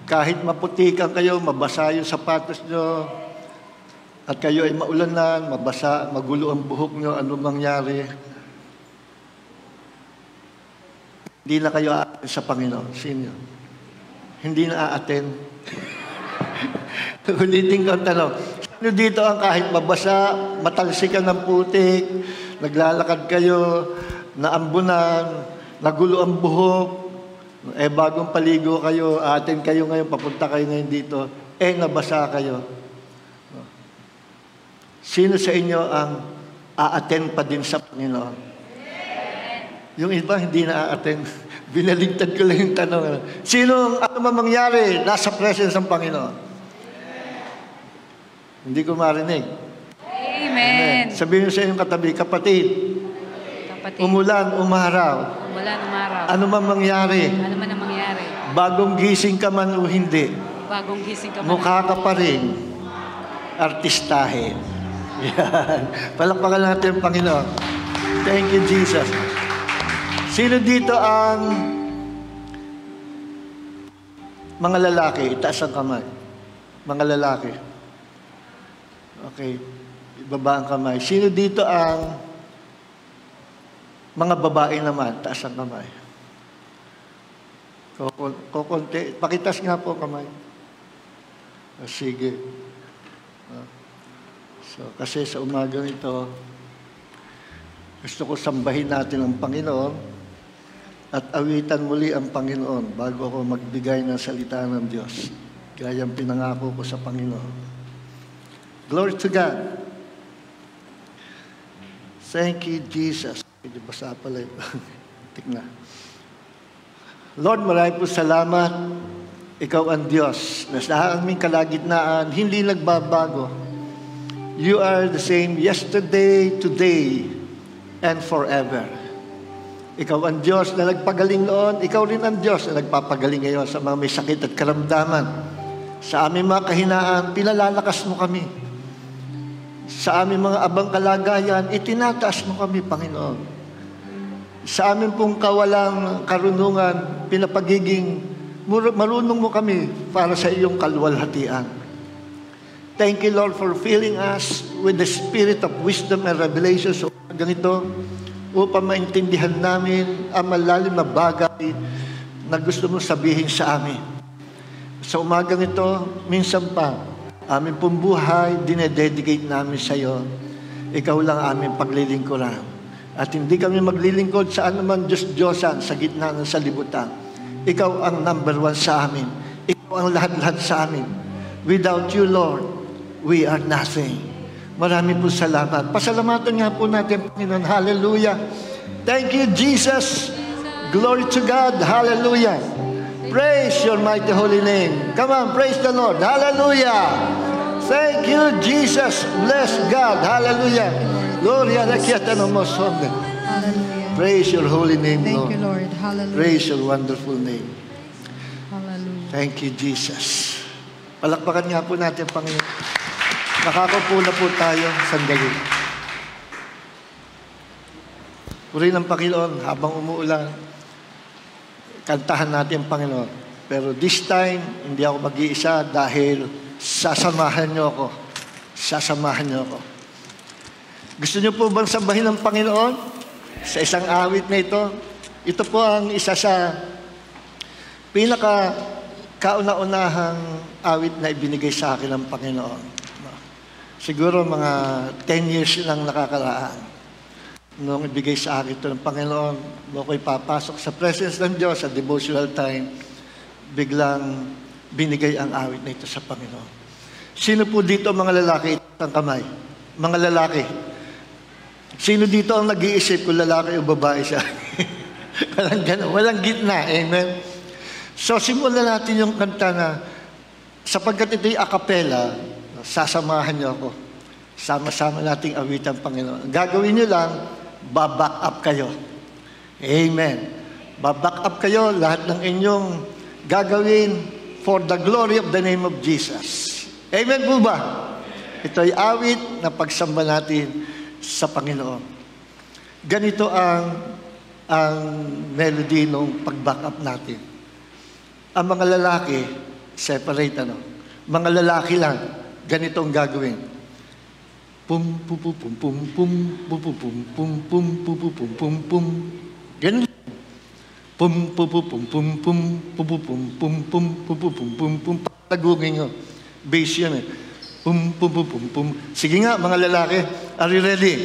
Kahit maputikan kayo, mabasa yung sapatos nyo, at kayo ay maulanan, mabasa, magulo ang buhok nyo, ano mangyari, hindi na kayo aaten sa Panginoon. Sino? Hindi na aaten. Ulitin ko ang tanong. Sino dito ang kahit mabasa, matalsikan ng putik, naglalakad kayo, naambunan, nagulo ang buhok, bagong paligo kayo, aaten kayo ngayon, papunta kayo ngayon dito, nabasa kayo. Sino sa inyo ang aaten pa din sa Panginoon? Yung iba, hindi na aaten. Binaligtad ko lang yung tanong. Sino, ano man mangyari, nasa presence ng Panginoon? Hindi ko marinig. Amen. Sabihin sa inyong katabi, kapatid, umulan, umaraw. Umulan, umaraw. Ano man mangyari. Ano man ang mangyari. Bagong gising ka man o hindi. Bagong gising ka man. Mukha ka pa rin. Artistahin. Yan. Palakpakan natin ang Panginoon. Thank you, Jesus. Sino dito ang mga lalaki? Itaas ang kamay. Mga lalaki. Okay. Ibaba ang kamay. Sino dito ang mga babae naman? Taas ang kamay. Kukunti. Pakitas nga po kamay. Sige. So, kasi sa umaga nito, gusto ko sambahin natin ang Panginoon at awitan muli ang Panginoon bago ako magbigay ng salita ng Diyos. Gayang pinangako ko sa Panginoon. Glory to God. Thank you, Jesus. Hindi basa pala ito. Tignan. Lord, maraming po salamat. Ikaw ang Diyos na sa aming kalagitnaan, hindi nagbabago. You are the same yesterday, today, and forever. Ikaw ang Diyos na nagpagaling noon, ikaw rin ang Diyos na nagpapagaling ngayon sa mga may sakit at karamdaman. Sa aming mga kahinaan, pinalalakas mo kami. Sa aming mga abang kalagayan, itinataas mo kami, Panginoon. Sa aming pong kawalang karunungan, pinapagiging marunong mo kami para sa iyong kaluwalhatian. Thank you, Lord, for filling us with the spirit of wisdom and revelation sa ganito, upang maintindihan namin ang malalim na bagay na gusto mong sabihin sa amin. Sa umagang ito, minsan pa, aming pong buhay, dinededicate namin sa iyo. Ikaw lang aming paglilingkuran. At hindi kami maglilingkod sa anuman Diyos-Diyosan sa gitna ng salibutan. Ikaw ang number one sa amin. Ikaw ang lahat-lahat sa amin. Without you, Lord, we are nothing. Maraming po salamat. Pasalamatan nga po natin, Panginoon. Hallelujah. Thank you, Jesus. Glory to God. Hallelujah. Praise your mighty holy name. Come on, praise the Lord. Hallelujah. Thank you, Jesus. Bless God. Hallelujah. Gloria a Hallelujah. Praise your holy name, Lord. Thank you, Lord. Hallelujah. Praise your wonderful name. Hallelujah. Thank you, Jesus. Palakpakan nga po natin, Panginoon. Nakakaupo na po tayo sandali. Purihin ang Panginoon habang umuulan. Kantahan natin ang Panginoon. Pero this time, hindi ako mag-iisa dahil sasamahan niyo ako. Sasamahan niyo ako. Gusto niyo po bang sambahin ng Panginoon? Sa isang awit na ito. Ito po ang isa sa kauna-unahang awit na ibinigay sa akin ng Panginoon. Siguro mga 10 years lang nakakaraan. Nung ibigay sa akin ito ng Panginoon, mo ko'y papasok sa presence ng Diyos sa devotional time, biglang binigay ang awit na ito sa Panginoon. Sino po dito mga lalaki? Ang kamay. Mga lalaki. Sino dito ang nag-iisip kung lalaki o babae siya? Walang ganun. Walang gitna. Amen? So, simulan natin yung kanta na sapagkat ito'y a cappella, sasamahan niyo ako. Sama-sama nating awitan, Panginoon. Gagawin niyo lang, baback up kayo. Amen. Baback up kayo, lahat ng inyong gagawin for the glory of the name of Jesus. Amen po ba? Ito'y awit na pagsamba natin sa Panginoon. Ganito ang melody ng pag-back up natin. Ang mga lalaki, separate Mga lalaki lang, ganito ang gagawin. Pum pum pum pum pum pum pum pum pum pum pum pum pum pum pum. Ganun. Pum pum pum pum pum pum pum pum pum pum pum pum pum pum. Tagugin nyo. Bass yun Pum pum pum pum pum. Sige nga, mga lalaki. Are you ready?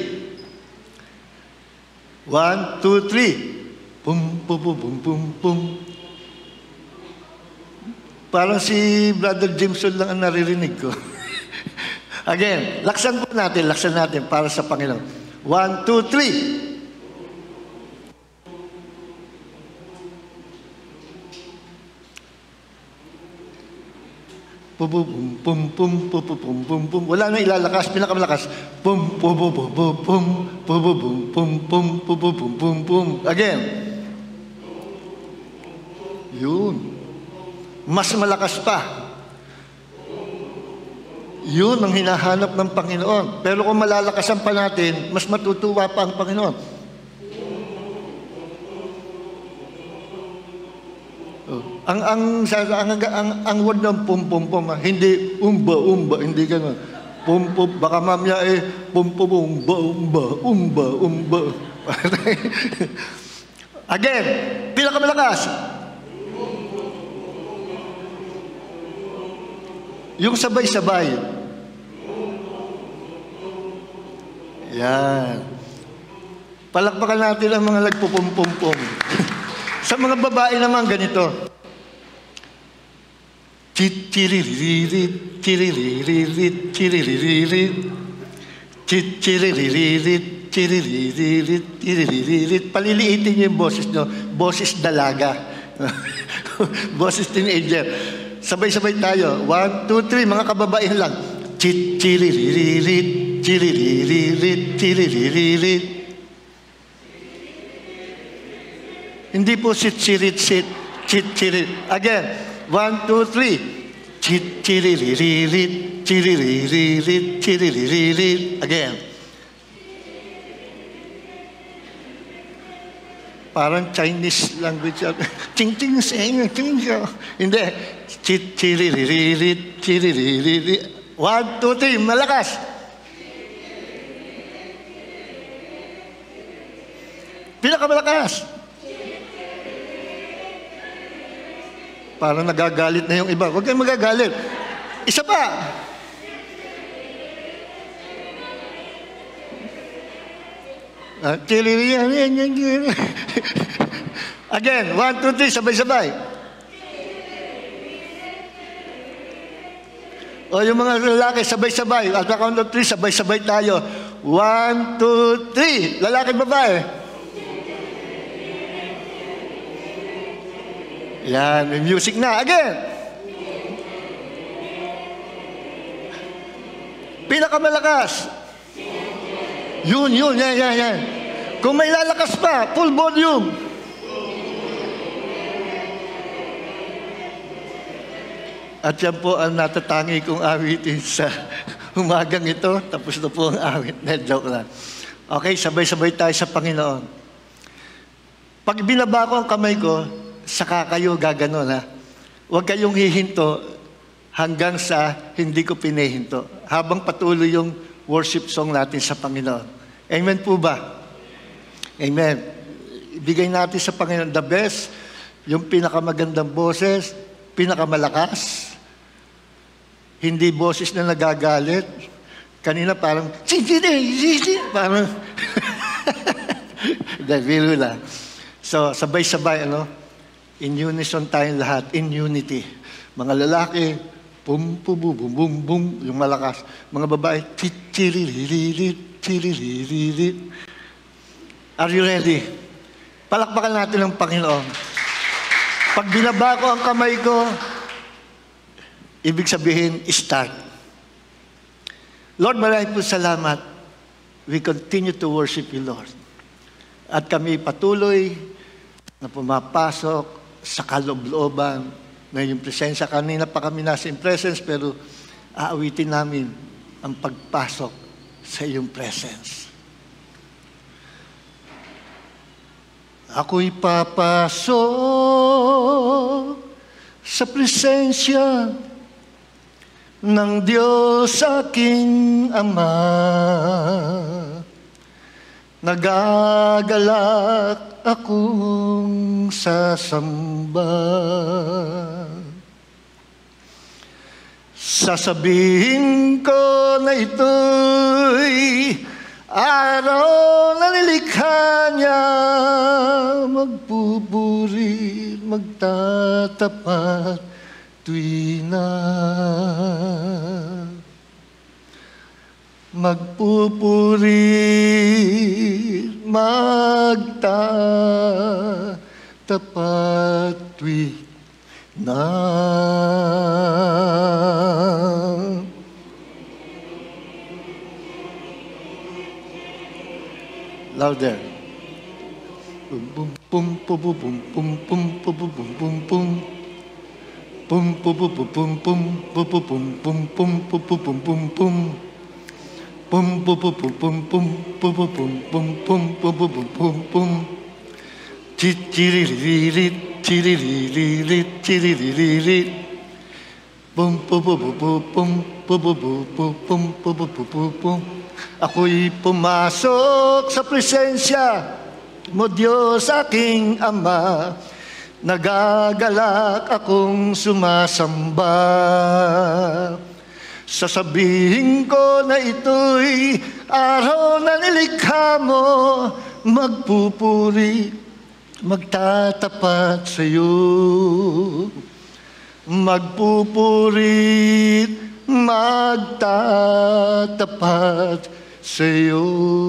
1, 2, 3. Pum pum pum pum pum pum. Parang si Brother Jameson lang ang naririnig ko. Again, laksan natin para sa Panginoon. 1, 2, 3. Pum pum pum pum pum pum pum pum. Wala na ilalakas, pinakamalakas. Pum pum pum pum pum pum pum pum pum pum pum pum pum pum. Again. Yun. Mas malakas pa. Yun ang hinahanap ng Panginoon. Pero kung malalakasan pa natin, mas matutuwa pa ang Panginoon. Ang word ng pum pum pum, hindi umba, hindi gano'n. Pum pum, baka mamaya pum pum umba. Again, pinakamalakas. Yung sabay-sabay. Yan. Palakpakan natin ang mga nagpupum-pum-pum. Sa mga babae naman ganito. Chiriririt, chiriririt, chiriririt, chiriririt, chiriririt, chiriririt. Paliliitin niyo yung boses nyo. Boses dalaga. Boses teenager. Sabay-sabay tayo. 1, 2, 3. Mga kababaihan lang. Chiriririt, chiriririt, chiriririt. Hindi po sit-chirit. Again. 1, 2, 3. Chiriririt, chiriririt, chiriririt. Again. Parang Chinese language. Ching-ching sing, ching-ching. Hindi. Chiriririt, chiriririt. 1, 2, 3. Malakas. Pinakamalakas. Parang nagagalit na yung iba. Huwag kayong magagalit. Isa pa. Again, 1, 2, 3, sabay-sabay. O yung mga lalaki, sabay-sabay. At the count of 3, sabay-sabay tayo. 1, 2, 3. Lalaki, babae. Yan, may music na. Again. Pinakamalakas. Yun, yan. Kung may lalakas pa, full volume. At yan po ang natatangi kong awitin sa umagang ito. Tapos na po ang awit. Joke lang. Okay, sabay-sabay tayo sa Panginoon. Pag binaba ko ang kamay ko, saka kayo gaganon, ha? Huwag kayong hihinto hanggang sa hindi ko pinihinto. Habang patuloy yung worship song natin sa Panginoon. Amen po ba? Amen. Ibigay natin sa Panginoon the best, yung pinakamagandang boses, pinakamalakas, hindi boses na nagagalit. Kanina parang, parang, biro lang. So, sabay-sabay, in unison tayong lahat, in unity. Mga lalaki, pum, pum, bum, bum, bum, bum, yung malakas. Mga babae, chiriririt, chiriririt. Are you ready? Palakpakan natin ang Panginoon. Pag binaba ko ang kamay ko, ibig sabihin, start. Lord, maraming po salamat. We continue to worship you, Lord. At kami patuloy na pumapasok sa kaloob-looban na yung presensya. Kanina pa kami nasa in presence, pero aawitin namin ang pagpasok sa iyong presence. Ako'y papasok sa presensya ng Diyos aking Ama. Nagagalak akong sasamba. Sasabihin ko na ito'y araw na nilikha niya, magpupuri, magtatapat tuwi na. Magpupuri, magtatapat tuwi na. Louder. Bum bum bum bum bum bum bum bum bum bum bum. Bum bum bum bum bum bum bum bum bum bum bum bum bum bum. Bum bum bum bum bum bum bum bum bum bum bum bum bum bum. Chiriririt, chiriririt, chiriririt. Bum bum bum bum bum bum bum bum bum bum bum bum. Ako'y pumasok sa presensya mo, Diyos aking Ama. Nagagalak akong sumasamba. Sasabihin ko na ito'y araw na nilikha mo, magpupuri, magtatapat sa iyo. Magpupuri, magtatapat sa iyo.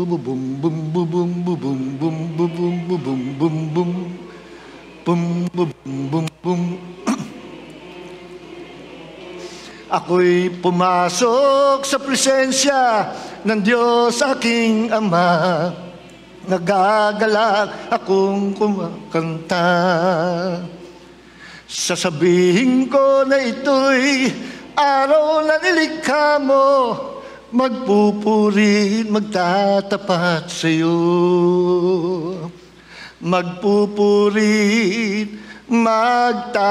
Bum bum bum bum bum bum bum bum bum bum bum bum bum bum bum bum. Ako'y pumasok sa presensya ng Diyos aking Ama. Nagagalak akong kumakanta. Sasabihin ko na ito'y araw na nilikha mo, magpupuri, magtatapat sa iyo. Magpupuri, magtatapat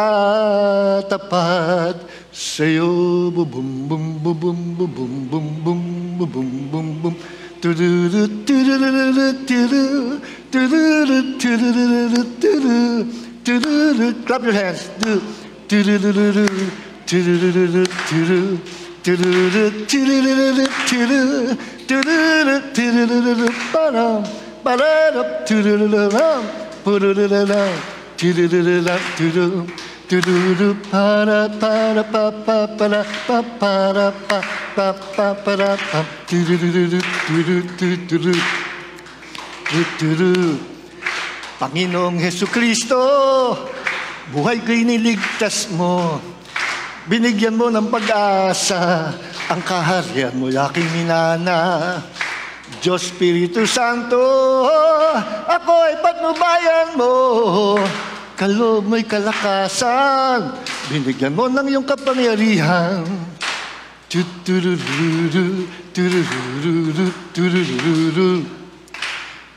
sa iyo. Bum bum bum bum bum bum bum bum bum bum bum. Tuduru tuduru tuduru tuduru tuduru tuduru. Clap your hands. Tuduru tuduru tuduru. Panginoong Hesukristo, buhay ko'y niligtas mo. Binigyan mo ng pag-asa ang kaharian mo, aking minana. Diyos Espiritu Santo, ako ay patnubayan mo. Kaloob mo'y kalakasan, binigyan mo ng iyong kapangyarihan. Tutururu, turururu, turururu.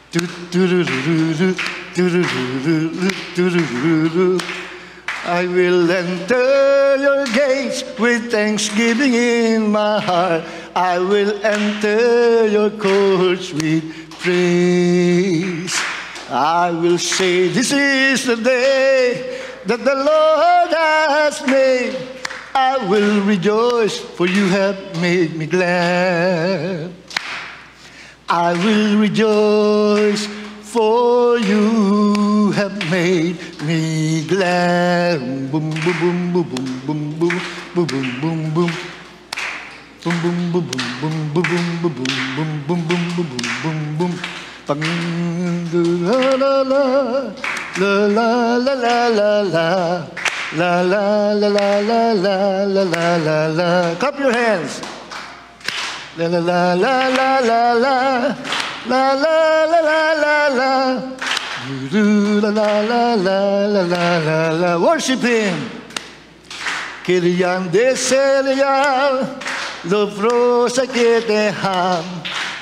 Tutururu, turururu, turururu. I will enter your gates with thanksgiving in my heart. I will enter your courts with praise. I will say, this is the day that the Lord has made. I will rejoice, for you have made me glad. I will rejoice, for you have made me glad. Boom, boom, boom, boom, boom, boom, boom, boom, boom, boom. Boom, boom, boom, boom, boom, boom, boom, boom, boom, boom, boom, boom, boom, boom. Pang la la la la la la la la la la la la la la la la la la. Clap your hands. La la la la la la la. La la la la la la, la la la la la la la la. Worship Him. Kiriyan de Celia, lo frosa que te ham,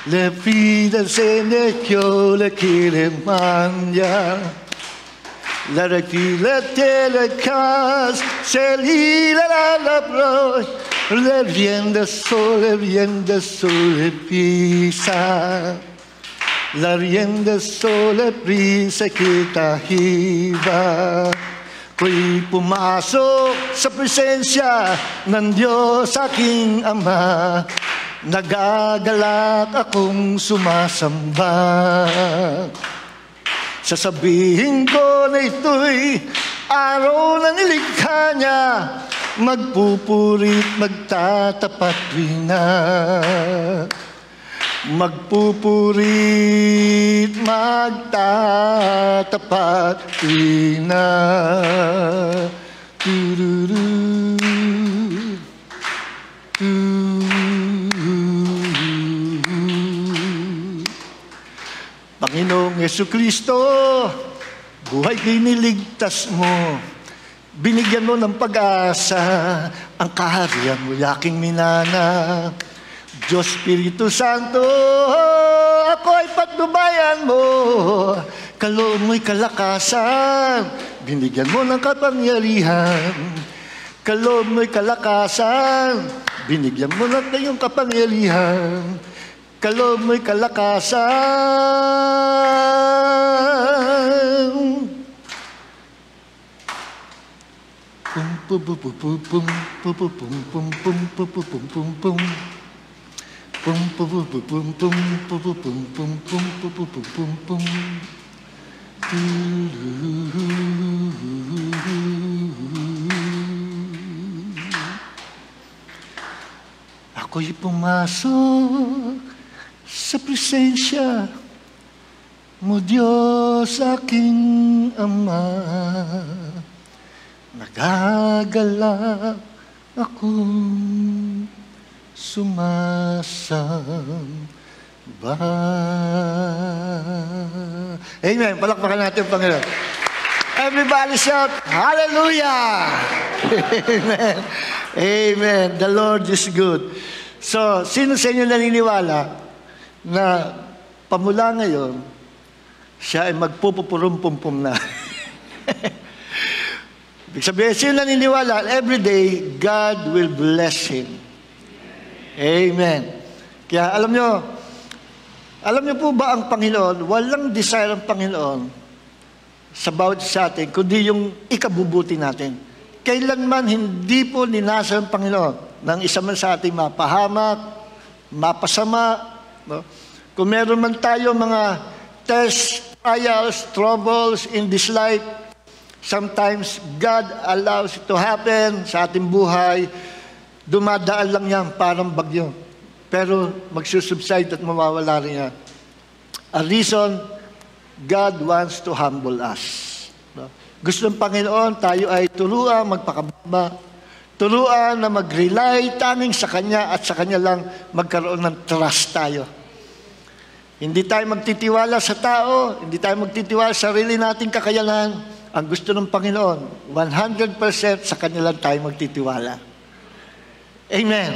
le frida se ne kyo le kirimanya. La telecas, se lila la proche, le viene sole pisa. La rienda sole prisa kita hiba. Ko'y pumasok sa presensya ng Diyos aking Ama. Nagagalak akong sumasamba. Sasabihin ko na ito'y araw na nilikha niya. Magpupurit, magtatapat wina. Magpupurit, magtatapat wina. Tururu, Panginoong Yesukristo, buhay kiniligtas mo. Binigyan mo ng pag-asa ang kaharian mo, yaking minana. Diyos Espiritu Santo, ako ay patnubayan mo. Kaloob mo'y kalakasan, binigyan mo ng kapangyarihan. Kaloob mo'y kalakasan, binigyan mo ng iyong kapangyarihan. Kaloob mo'y kalakasan. Pum pum pum pum pum pum pum pum pum pum pum pum pum. Pum pum pum pum pum pum pum pum pum pum pum pum. Ako'y pumasok sa presensya mo, Diyos aking Ama. Nagagalak akong sumasamba. Amen. Palakpakan natin ang Panginoon. Everybody shout, Hallelujah! Amen. Amen. The Lord is good. So, sino sa inyo naniniwala na pamula ngayon, siya ay magpupupurum-pum-pum na? Ibig sabihin, sino naniniwala, every day, God will bless him. Amen. Kaya alam nyo po ba ang Panginoon, walang desire ang Panginoon sa bawat sa atin, kundi yung ikabubuti natin. Kailanman hindi po ninasa ang Panginoon ng isa man sa ating mapahamak, mapasama. No? Kung meron man tayo mga tests, trials, troubles in this life, sometimes God allows it to happen sa ating buhay. Dumadaan lang yan, parang bagyo. Pero magsusubside at mawawala rin yan. A reason, God wants to humble us. No? Gusto ng Panginoon, tayo ay turuan magpakababa. Turuan na mag-rely tanging sa Kanya at sa Kanya lang magkaroon ng trust tayo. Hindi tayo magtitiwala sa tao, hindi tayo magtitiwala sa sarili nating kakayanan. Ang gusto ng Panginoon, 100% sa Kanya lang tayo magtitiwala. Amen.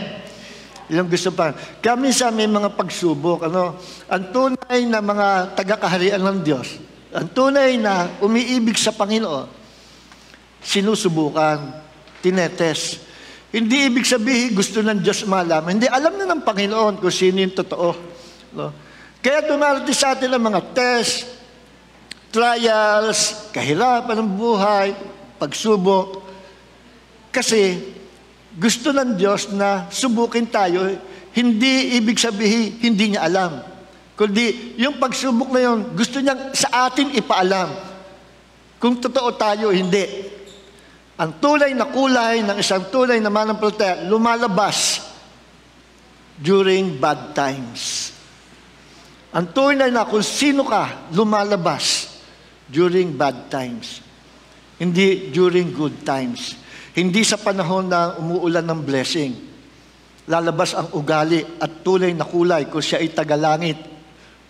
Yung gusto pa. Kaya minsan may mga pagsubok. Ang tunay na mga taga-kaharian ng Diyos, ang tunay na umiibig sa Panginoon, sinusubukan, tinetes. Hindi ibig sabihin gusto ng Diyos malaman. Hindi, alam na ng Panginoon kung sino yung totoo. No? Kaya dumarating sa atin ang mga test, trials, kahirapan ng buhay, pagsubok. Kasi gusto ng Diyos na subukin tayo, hindi ibig sabihin hindi niya alam. Kundi yung pagsubok na yun, gusto niyang sa atin ipaalam. Kung totoo tayo, hindi. Ang tunay na kulay ng isang tunay na mananampalataya lumalabas during bad times. Ang tunay na kung sino ka, lumalabas during bad times. Hindi during good times. Hindi sa panahon na umuulan ng blessing. Lalabas ang ugali at tunay na kulay kung siya ay taga-langit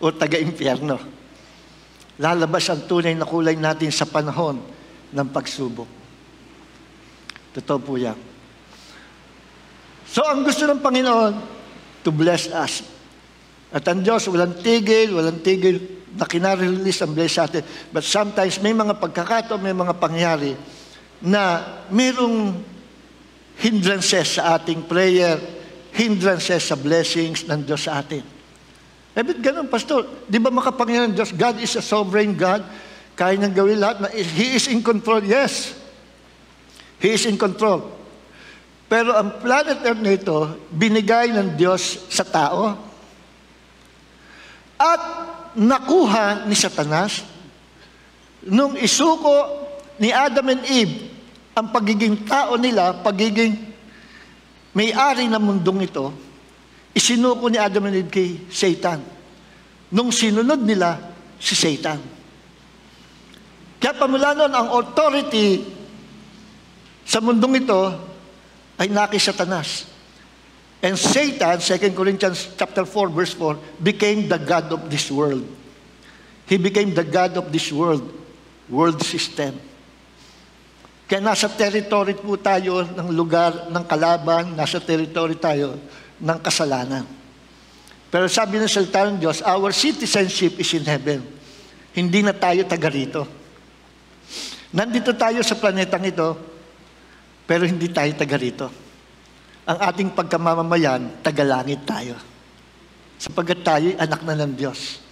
o taga-impyerno. Lalabas ang tunay na kulay natin sa panahon ng pagsubok. Totoo po yan. So, ang gusto ng Panginoon, to bless us. At ang Diyos, walang tigil na kinarelease ang blessing sa atin. But sometimes may mga pagkakataon, may mga pangyayari na mayroong hindrances sa ating prayer, hindrances sa blessings ng Diyos sa atin. Ba't ganun, Pastor? Di ba makapangyarihan ng Diyos? God is a sovereign God. Kaya niyang gawin lahat. He is in control. Yes. He is in control. Pero ang planet Earth na ito, binigay ng Diyos sa tao. At nakuha ni Satanas nung isuko ni Adam and Eve ang pagiging tao nila, pagiging may-ari ng mundong ito, isinuko ni Adam and Eve kay Satan. Nung sinunod nila si Satan. Kaya pamula noon, ang authority sa mundong ito ay naki Satanas. And Satan, 2 Corinthians chapter 4, verse 4, became the God of this world. He became the God of this world system. Kaya nasa territory po tayo ng lugar ng kalaban, nasa territory tayo ng kasalanan. Pero sabi ng salita ng Diyos, our citizenship is in heaven. Hindi na tayo taga rito. Nandito tayo sa planetang ito, pero hindi tayo taga rito. Ang ating pagkamamamayan, tagalangit tayo. Sapagkat tayo anak na ng Diyos.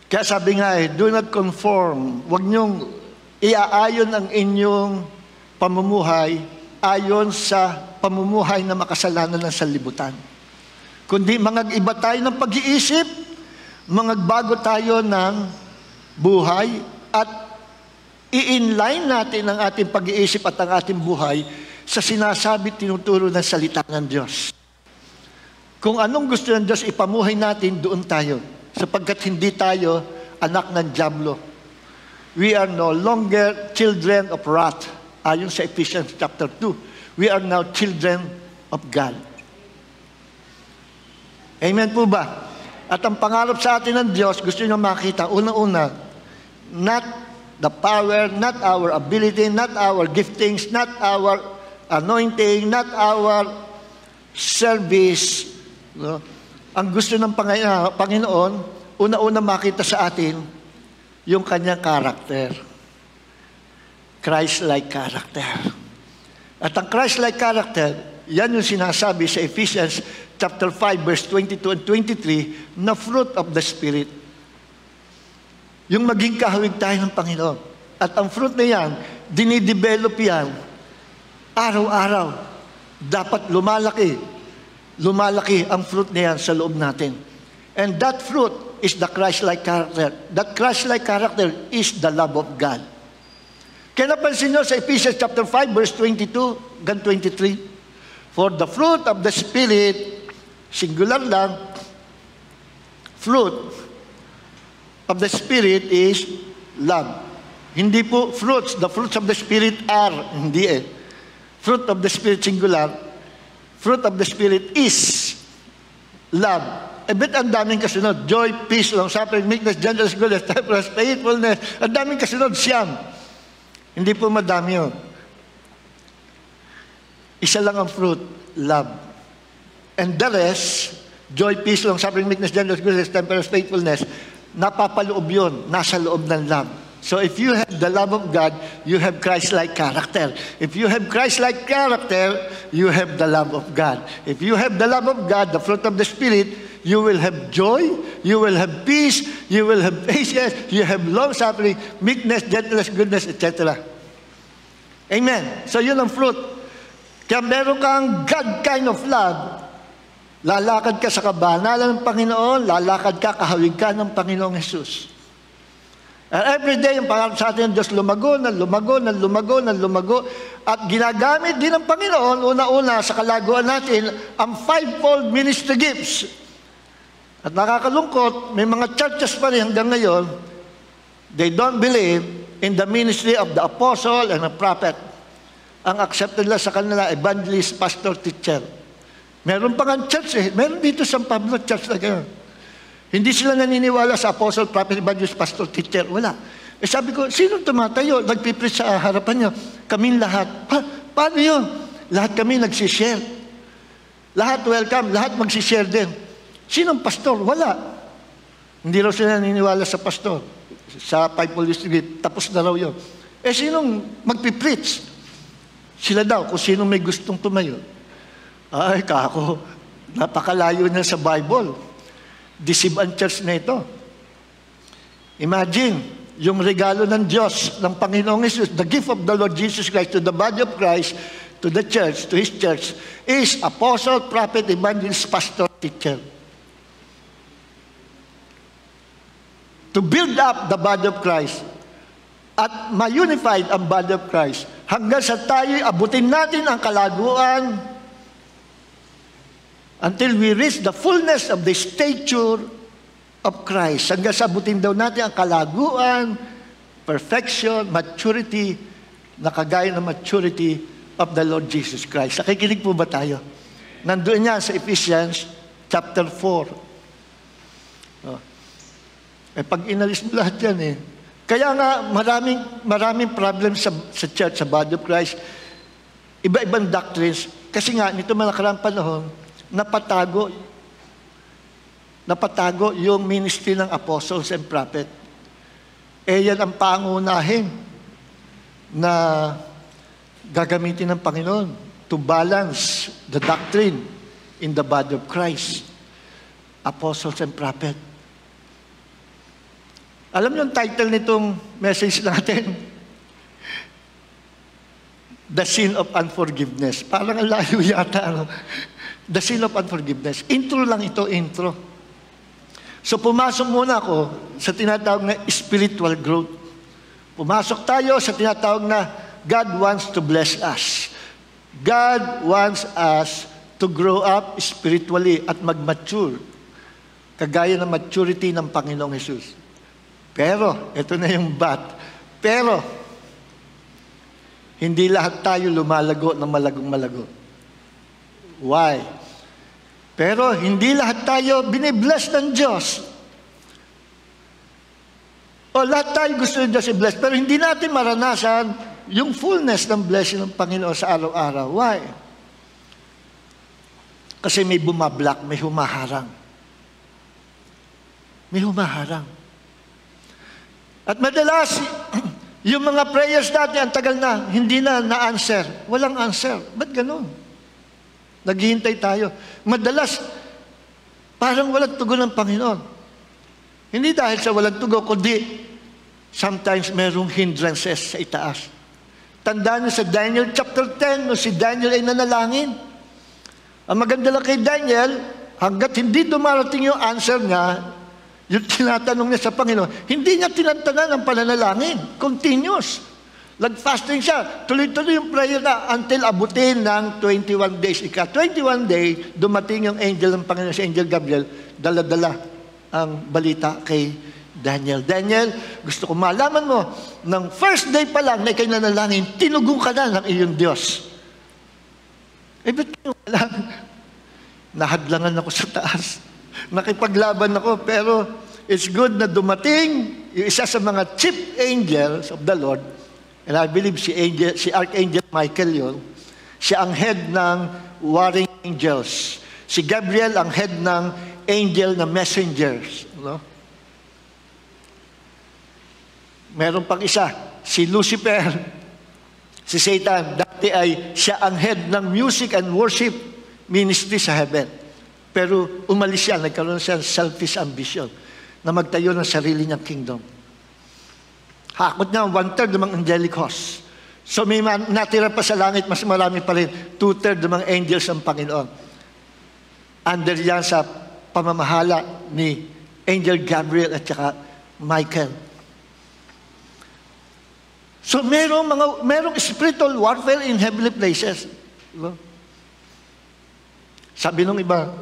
Kaya sabi nga do not conform. Huwag niyong iaayon ang inyong pamumuhay ayon sa pamumuhay na makasalanan ng sanlibutan. Kundi mangag-iba tayo ng pag-iisip, mangagbago tayo ng buhay, at i-inline natin ang ating pag-iisip at ang ating buhay sa sinasabi, tinuturo ng salita ng Diyos. Kung anong gusto ng Diyos ipamuhay natin, doon tayo. Sapagkat hindi tayo anak ng dyablo. We are no longer children of wrath. Ayon sa Ephesians chapter 2. We are now children of God. Amen po ba? At ang pangarap sa atin ng Diyos, gusto nyo makita, una-una, not the power, not our ability, not our giftings, not our anointing, not our service. No? Ang gusto ng Panginoon, una-una makita sa atin, yung kanyang character. Christ-like character. At ang Christ-like character, yan yung sinasabi sa Ephesians chapter 5, verse 22 and 23, na fruit of the Spirit. Yung maging kahawig tayo ng Panginoon. At ang fruit na yan, dinidevelop yan, araw-araw. Dapat lumalaki. Lumalaki ang fruit na yan sa loob natin. And that fruit is the Christ-like character. That Christ-like character is the love of God. Kaya napansin nyo sa Ephesians chapter 5, verse 22 hanggang 23, for the fruit of the Spirit, singular lang, fruit of the Spirit is love. Hindi po fruits. The fruits of the Spirit are, hindi eh. Fruit of the Spirit, singular. Fruit of the Spirit is love. Bet ang daming kasunod. Joy, peace, long-suffering, meekness, gentleness, goodness, temperance, faithfulness. Ang daming kasunod, siyam. Hindi po madami yun. Isa lang ang fruit, love. And the rest, joy, peace, long-suffering, meekness, gentleness, goodness, temperance, faithfulness, napapaloob yun, nasa loob ng love. So if you have the love of God, you have Christ-like character. If you have Christ-like character, you have the love of God. If you have the love of God, the fruit of the Spirit, you will have joy, you will have peace, you will have patience, you have long-suffering, meekness, gentleness, goodness, etc. Amen. So yun ang fruit. Kaya meron kang God kind of love, lalakad ka sa kabanalan ng Panginoon, lalakad ka, kahawig ka ng Panginoong Jesus. And every day, yung pangarap sa atin ng Diyos, lumago, at ginagamit din ng Panginoon, una-una sa kalaguan natin, ang fivefold ministry gifts. At nakakalungkot, may mga churches pa rin hanggang ngayon, they don't believe in the ministry of the apostle and the prophet. Ang accepted nila sa kanila, evangelist, pastor, teacher. Meron pa nga church eh. Meron dito sa San Pablo church na gano'n. Hindi sila naniniwala sa apostle, prophet, evangelist, pastor, teacher. Wala. Eh sabi ko, sino tumatayo? Nagpipreach sa harapan niyo. Kaming lahat. Paano yun? Lahat kami nagsishare. Lahat welcome. Lahat magsishare din. Sinong pastor? Wala. Hindi raw sila naniniwala sa pastor. Sa fivefold ministry, tapos na raw yun. Eh, sinong magpipreach? Sila daw, kung sinong may gustong tumayo. Ay, kako, napakalayo na sa Bible. Deceive ang church na ito. Imagine, yung regalo ng Diyos, ng Panginoong Jesus, the gift of the Lord Jesus Christ to the body of Christ, to the church, to His church, is apostle, prophet, evangelist, pastor, teacher. To build up the body of Christ at ma-unified ang body of Christ hanggang sa tayo abutin natin ang kalaguan until we reach the fullness of the stature of Christ. Hanggang sa abutin daw natin ang kalaguan, perfection, maturity, na kagaya ng maturity of the Lord Jesus Christ. Nakikinig po ba tayo? Nandoon yan sa Ephesians chapter 4. Eh, pag inalis mo lahat yan eh. Kaya nga, maraming problem sa church, sa body of Christ. Iba-ibang doctrines. Kasi nga, nito malakarang panahon, napatago yung ministry ng apostles and prophet. Eh, yan ang pangunahin na gagamitin ng Panginoon to balance the doctrine in the body of Christ. Apostles and prophet. Alam niyo yung title nitong message natin? The Sin of Unforgiveness. Parang ang layo yata. Ano? The Sin of Unforgiveness. Intro lang ito, intro. So pumasok muna ako sa tinatawag na spiritual growth. Pumasok tayo sa tinatawag na God wants to bless us. God wants us to grow up spiritually at mag-mature. Kagaya ng maturity ng Panginoong Jesus. Pero, ito na yung but. Pero, hindi lahat tayo lumalago ng malagong-malago. Why? Pero, hindi lahat tayo binibless ng Diyos. O, lahat tayo gusto ng Diyos i-bless, pero hindi natin maranasan yung fullness ng blessing ng Panginoon sa araw-araw. Why? Kasi may bumablock, may humaharang. May humaharang. At madalas, yung mga prayers natin, ang tagal na, hindi na na-answer. Walang answer. Ba't ganun? Naghihintay tayo. Madalas, parang walang tugon ng Panginoon. Hindi dahil sa walang tugon, kundi sometimes merong hindrances sa itaas. Tandaan niyo sa Daniel chapter 10, no, si Daniel ay nanalangin. Ang maganda lang kay Daniel, hanggat hindi dumarating yung answer niya, yung tinatanong niya sa Panginoon, hindi niya tinantanan ang pananalangin. Continuous. Nag-fasting siya. Tuloy-tuloy yung prayer na until abutin ng 21 days. 21 day, dumating yung angel ng Panginoon, si Angel Gabriel, dala-dala ang balita kay Daniel. Daniel, gusto ko malaman mo, ng first day pa lang na ikay nanalangin, tinugong ka na ng iyong Diyos. Eh, ba't kayo wala? Nahadlangan ako sa taas. Nakipaglaban ako, pero it's good na dumating yung isa sa mga chief angels of the Lord, and I believe si Archangel Michael yun, siya ang head ng warring angels. Si Gabriel ang head ng angel na messengers. No? Meron pang isa, si Lucifer, si Satan, dati ay siya ang head ng music and worship ministry sa heaven. Pero umalis siya, nagkaroon siya ng selfish ambition na magtayo ng sarili niyang kingdom. Hakot niya 1/3 ng mga angelic hosts. So may natira pa sa langit, mas marami pa rin, 2/3 ng mga angels ng Panginoon. Under yan sa pamamahala ni Angel Gabriel at saka Michael. So merong spiritual warfare in heavenly places. Sabi nung iba,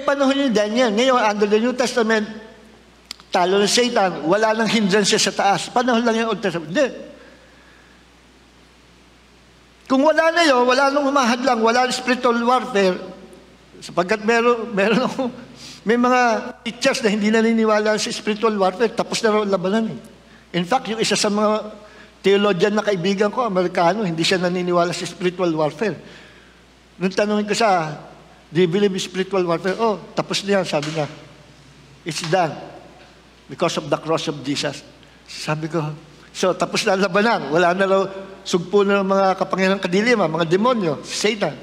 panahon ni Daniel, ngayon under the New Testament, talo ng Satan, wala nang hindrance sa taas. Panahon lang yung Old Testament. Hindi. Kung wala na yun, wala nang humahadlang, wala nang spiritual warfare, sapagkat may mga teachers na hindi naniniwala sa spiritual warfare, tapos na raw labanan eh. In fact, yung isa sa mga theologian na kaibigan ko, Amerikano, hindi siya naniniwala sa spiritual warfare. Nung tanongin ko siya, do you believe in spiritual warfare? Oh, tapos na yan, sabi niya. It's done. Because of the cross of Jesus. Sabi ko, so tapos na ang labanan. Wala na raw, sugpo na ng mga kapangyarihan kadiliman, mga demonyo, Satan.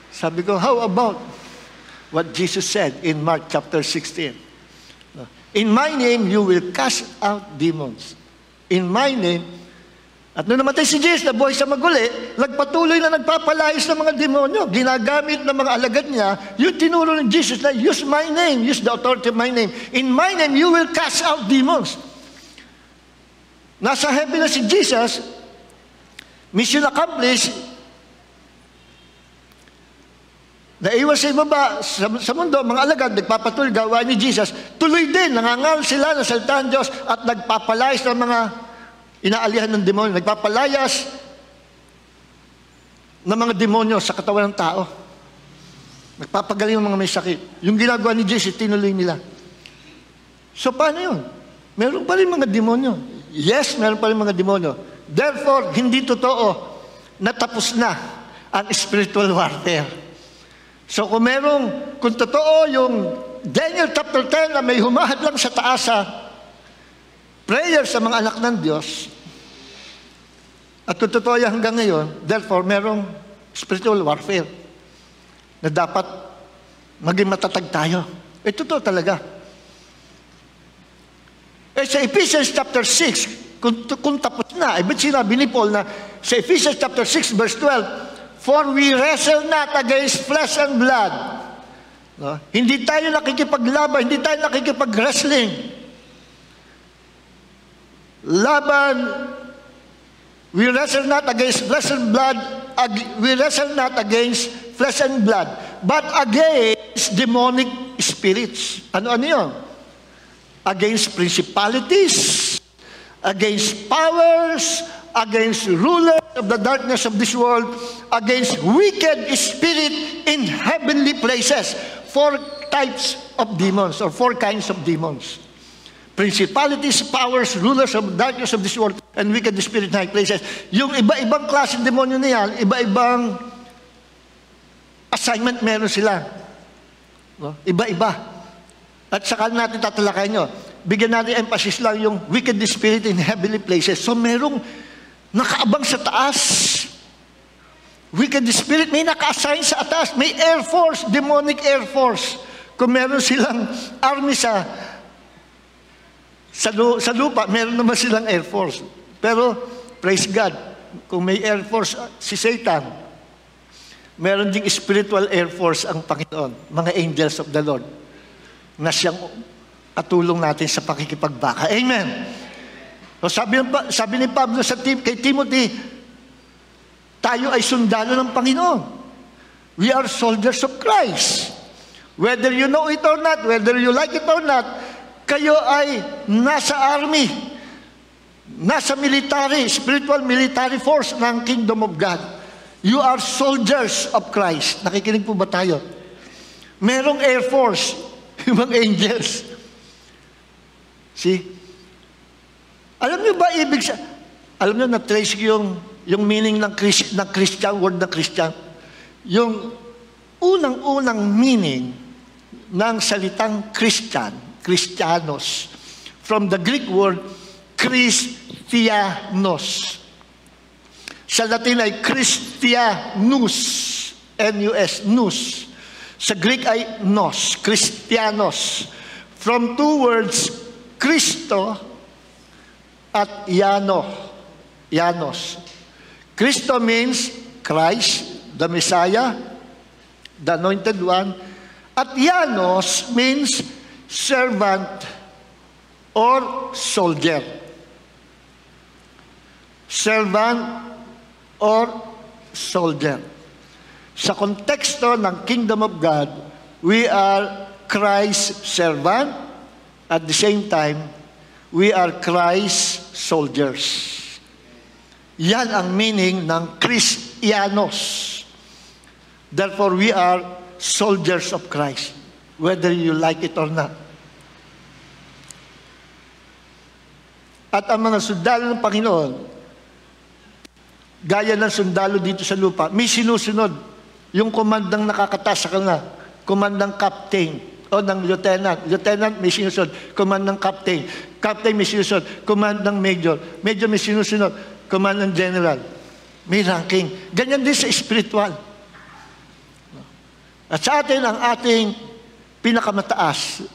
Sabi ko, how about what Jesus said in Mark chapter 16? In my name, you will cast out demons. In my name, at nung namatay si Jesus, nabuhay sa maguli, nagpatuloy na nagpapalayas ng mga demonyo. Ginagamit ng mga alagad niya, yung tinuro ng Jesus na, use my name, use the authority of my name. In my name, you will cast out demons. Nasa heaven na si Jesus, mission accomplished, naiwas sa ibaba, sa mundo, mga alagad, nagpapatuloy, gawa ni Jesus, tuloy din, nangangal sila ng salita ng Diyos at nagpapalayas ng mga inaalihan ng demonyo, nagpapalayas ng mga demonyo sa katawan ng tao. Nagpapagaling ng mga may sakit. Yung ginagawa ni Jesus, tinuloy nila. So, paano yun? Meron pa rin mga demonyo. Yes, meron pa rin mga demonyo. Therefore, hindi totoo na tapos na ang spiritual warfare. So, kung totoo yung Daniel chapter 10 na may humahad lang sa taasa, prayer sa mga anak ng Diyos, at kung totoo yan hanggang ngayon, therefore, merong spiritual warfare na dapat maging matatag tayo. Totoo talaga. Sa Ephesians chapter 6, kung tapos na, ibig sinabi ni Paul na sa Ephesians chapter 6 verse 12, for we wrestle not against flesh and blood. No? Hindi tayo nakikipaglaban, hindi tayo nakikipag-wrestling. Laban, we wrestle not against flesh and blood, we wrestle not against flesh and blood, but against demonic spirits. Ano yun? Against principalities, against powers, against rulers of the darkness of this world, against wicked spirit in heavenly places. 4 types of demons, or 4 kinds of demons. Principalities, powers, rulers of darkness of this world, and wicked spirit in high places. Yung iba-ibang klaseng demonyo na yan, iba-ibang assignment meron sila. No? Iba-iba. At saka natin tatalakay nyo. Bigyan natin emphasis lang yung wicked spirit in heavenly places. So merong nakaabang sa taas. Wicked spirit, may naka-assign sa taas. May air force, demonic air force. Kung meron silang army sa lupa, meron naman silang air force. Pero, praise God, kung may air force si Satan, meron ding spiritual air force ang Panginoon, mga angels of the Lord, na siyang katulong natin sa pakikipagbaka. Amen. So sabi ni Pablo kay Timothy, tayo ay sundalo ng Panginoon. We are soldiers of Christ. Whether you know it or not, whether you like it or not, kayo ay nasa army, nasa military, spiritual military force ng Kingdom of God. You are soldiers of Christ. Nakikinig po ba tayo? Merong air force, yung mga angels. See? Alam niyo ba alam niyo na-trace yung meaning ng Christian, word na Christian? Yung unang-unang meaning ng salitang Christian, Christianos, from the Greek word Christianos. Sa Latin ay Christianus, N-U-S, nous. Sa Greek ay nos, Christianos. From 2 words, Christo at Ianos. Christo means Christ, the Messiah, the Anointed One. At Ianos means servant or soldier. Servant or soldier. Sa konteksto ng Kingdom of God, we are Christ's servant. At the same time, we are Christ's soldiers. Yan ang meaning ng Christianos. Therefore, we are soldiers of Christ, whether you like it or not. At ang mga sundalo ng Panginoon, gaya ng sundalo dito sa lupa, may sinusunod yung komandang nakakatas sa kanila, komandang captain, o ng lieutenant. Lieutenant may sinusunod, command ng captain. Captain may sinusunod, command ng major. Major may sinusunod, command ng general. May ranking. Ganyan din sa spiritual. At sa atin, ang ating pinakamataas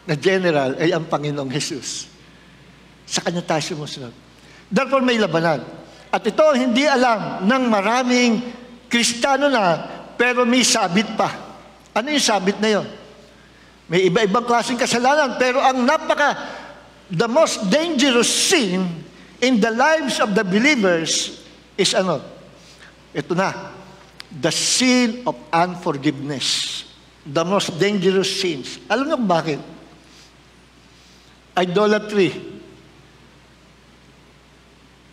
na general ay ang Panginoong Jesus. Sa Kanya tayo sumusunod. Therefore, may labanan. At ito hindi alam ng maraming Kristiyano na, pero may sabit pa. Ano yung sabit na yun? May iba-ibang klaseng kasalanan, pero ang the most dangerous sin in the lives of the believers is ano? Ito na. The sin of unforgiveness. The most dangerous sins. Alam niyo kung bakit? Idolatry.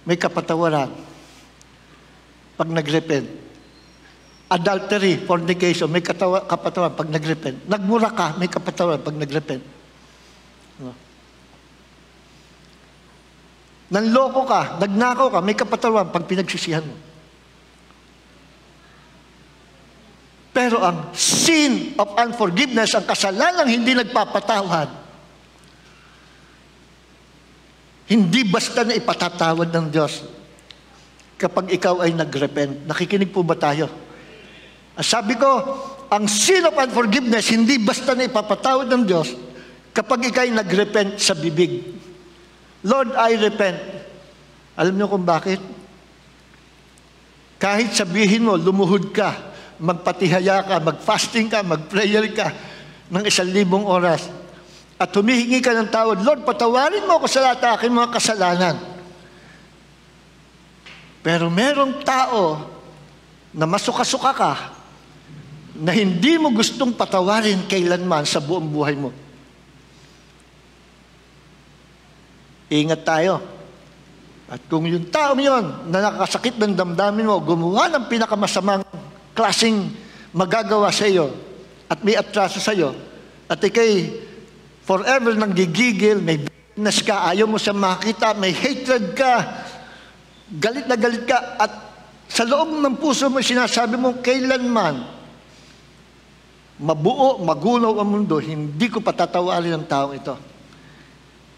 May kapatawaran pag nag-repent. Adultery, fornication, may kapatawaran pag nag-repent. Nagmura ka, may kapatawaran pag nag-repent. Nanloko ka, nagnakaw ka, may kapatawaran pag pinagsisihan mo. Pero ang sin of unforgiveness, ang kasalanang hindi nagpapatawad, hindi basta na ipatatawad ng Diyos kapag ikaw ay nag-repent. Nakikinig po ba tayo? Sabi ko, ang sin of unforgiveness, hindi basta na ipapatawad ng Diyos kapag ikaw ay nag-repent sa bibig. Lord, I repent. Alam niyo kung bakit? Kahit sabihin mo, lumuhod ka, magpatihaya ka, mag-fasting ka, mag-prayer ka ng 1,000 oras, at humihingi ka ng tawad, Lord, patawarin mo ako sa lahat ng aking mga kasalanan. Pero merong tao na masuka-suka ka na hindi mo gustong patawarin kailanman sa buong buhay mo. Ingat tayo. At kung yung tao yon na nakakasakit ng damdamin mo, gumawa ng pinakamasamang klaseng magagawa sa iyo at may atraso sa iyo, at ikay forever nang gigigil, may bitterness ka, ayaw mo siya makita, may hatred ka, galit na galit ka, at sa loob ng puso mo sinasabi mo, kailanman mabuo, magunaw ang mundo, hindi ko patatawarin ang taong ito.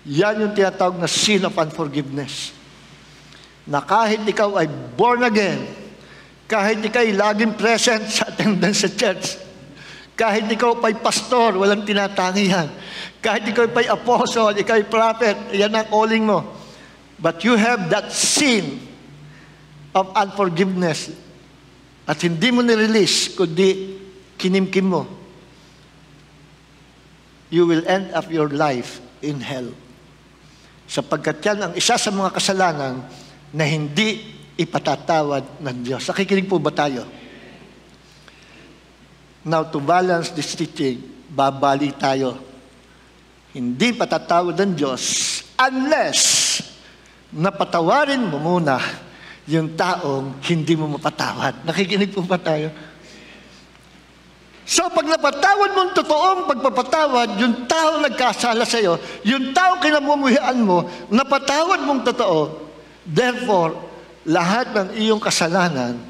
Yan yung tinatawag na sin of unforgiveness. Na kahit ikaw ay born again, kahit ikaw ay laging present sa attendance sa church, kahit ikaw ay pastor, walang tinatangihan, kahit ikaw ay apostle, ikaw ay prophet, yan ang calling mo. But you have that sin of unforgiveness at hindi mo nirelease, kundi kinimkim mo. You will end up your life in hell. Sapagkat yan ang isa sa mga kasalanan na hindi ipatatawad ng Diyos. Nakikinig po ba tayo? Now, to balance this teaching, babali tayo. Hindi patatawad ng Diyos unless napatawarin mo muna yung taong hindi mo mapatawad. Nakikinig po ba tayo? So, pag napatawad mo ang totoong pagpapatawad, yung taong nagkasala sa iyo, yung taong kinamumuhian mo, napatawad mong totoo, therefore, lahat ng iyong kasalanan,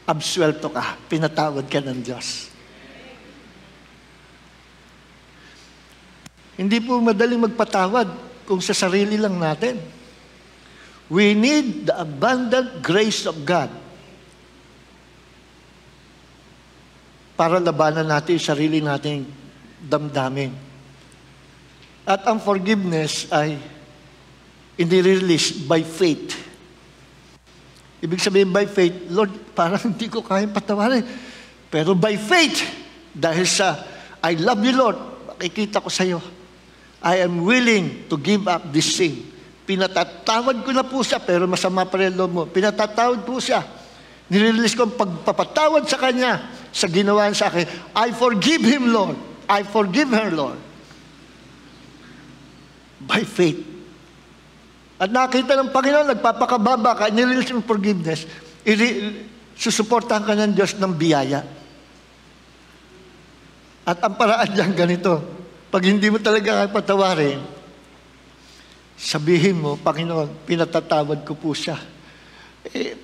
absuelto ka, pinatawad ka ng Diyos. Hindi po madaling magpatawad kung sa sarili lang natin. We need the abundant grace of God para labanan natin yung sarili nating damdamin. At ang forgiveness ay inirelease by faith. Ibig sabihin by faith, Lord, parang hindi ko kayang patawarin. Pero by faith, dahil sa I love you, Lord, makikita ko sa iyo, I am willing to give up this sin. Pinatatawad ko na po siya, pero masama pa rin loob mo. Pinatatawad po siya. Nirelease ko ang pagpapatawad sa kanya sa ginawa sa akin. I forgive him, Lord. I forgive her, Lord. By faith. At nakita ng Panginoon, nagpapakababa ka, nirelease yung forgiveness, susuportahan ka ng Diyos ng biyaya. At ang paraan dyan ganito, pag hindi mo talaga kaya patawarin, sabihin mo, Panginoon, pinatatawad ko po siya.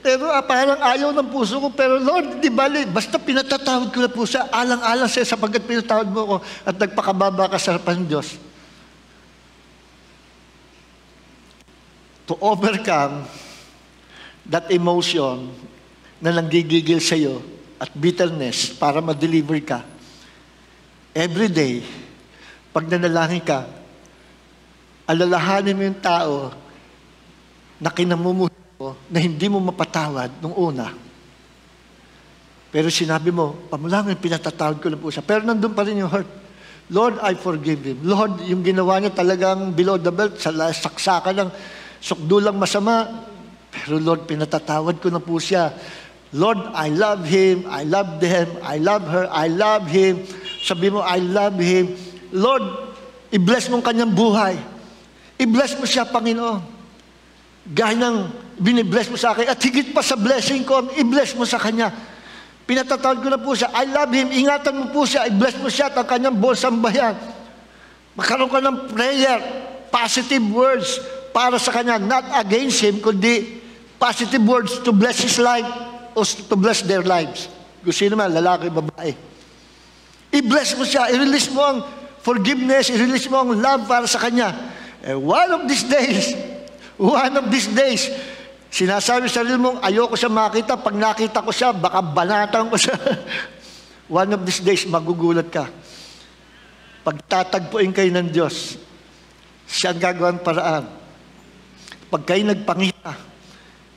Pero parang ayaw ng puso ko. Pero Lord, di bali, basta pinatatawad ko na po siya, alang-alang siya sapagkat pinatawad mo ko at nagpakababa ka sa harapan ng Diyos. To overcome that emotion na nanggigigil sa iyo at bitterness para ma-deliver ka, every day, pag nanalangin ka, alalahanin mo yung tao na kinamumuhay na hindi mo mapatawad nung una. Pero sinabi mo, pamulangin, pinatatawad ko na po siya. Pero nandun pa rin yung hurt. Lord, I forgive him. Lord, yung ginawa niya talagang below the belt, saksakan ng sukdulang masama. Pero Lord, pinatatawad ko na po siya. Lord, I love him, I love them, I love her, I love him. Sabi mo, I love him. Lord, i-bless mong kanyang buhay. I-bless mo siya, Panginoon. Gaya ng binibless mo sa akin at higit pa sa blessing ko, i-bless mo sa kanya. Pinatatawad ko na po siya. I love him. Ingatan mo po siya. I-bless mo siya at ang kanyang buong sambayan. Magkaroon ka ng prayer, positive words para sa kanya, not against him, kundi positive words to bless his life o to bless their lives. Kung sino man, lalaki, babae. I-bless mo siya. I-release mo ang forgiveness. I-release mo ang love para sa kanya. And one of these days, sinasabi sa sarili mong, ayoko siya makita. Pag nakita ko siya, baka banatan ko siya. One of these days, magugulat ka. Pagtatagpuin kayo ng Diyos, siya ang gagawang paraan. Pag kayo nagpangita,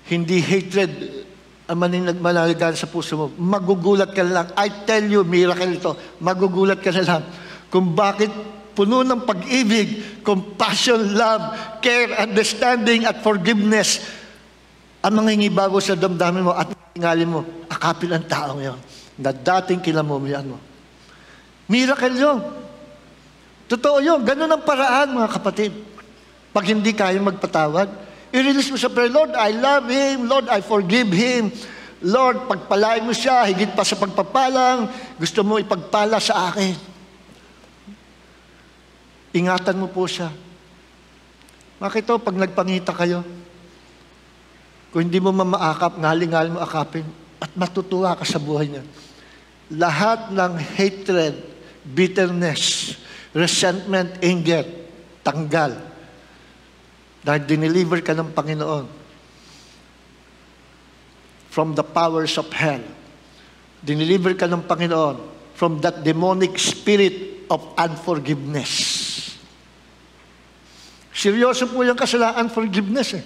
hindi hatred ang manalagaan sa puso mo. Magugulat ka na lang. I tell you, miracle ito. Magugulat ka na lang kung bakit puno ng pag-ibig, compassion, love, care, understanding, at forgiveness ang mangingibago sa damdamin mo at tingalin mo, akapin ang taong yon na dating kinamumian mo. Miracle yun. Totoo yun. Ganun ang paraan, mga kapatid. Pag hindi kayang magpatawad, i-release mo sa prayer, Lord, I love him. Lord, I forgive him. Lord, pagpalain mo siya, higit pa sa pagpapalang, gusto mo ipagpala sa akin. Ingatan mo po siya. Bakit ito, pag nagpangita kayo, kung hindi mo mamaakap, ngaling-ngaling mo akapin, at matutuwa ka sa buhay niya. Lahat ng hatred, bitterness, resentment, anger, tanggal. Dahil dineliver ka ng Panginoon from the powers of hell. Dineliver ka ng Panginoon from that demonic spirit of unforgiveness. Seryoso po yung kasalanan, unforgiveness eh.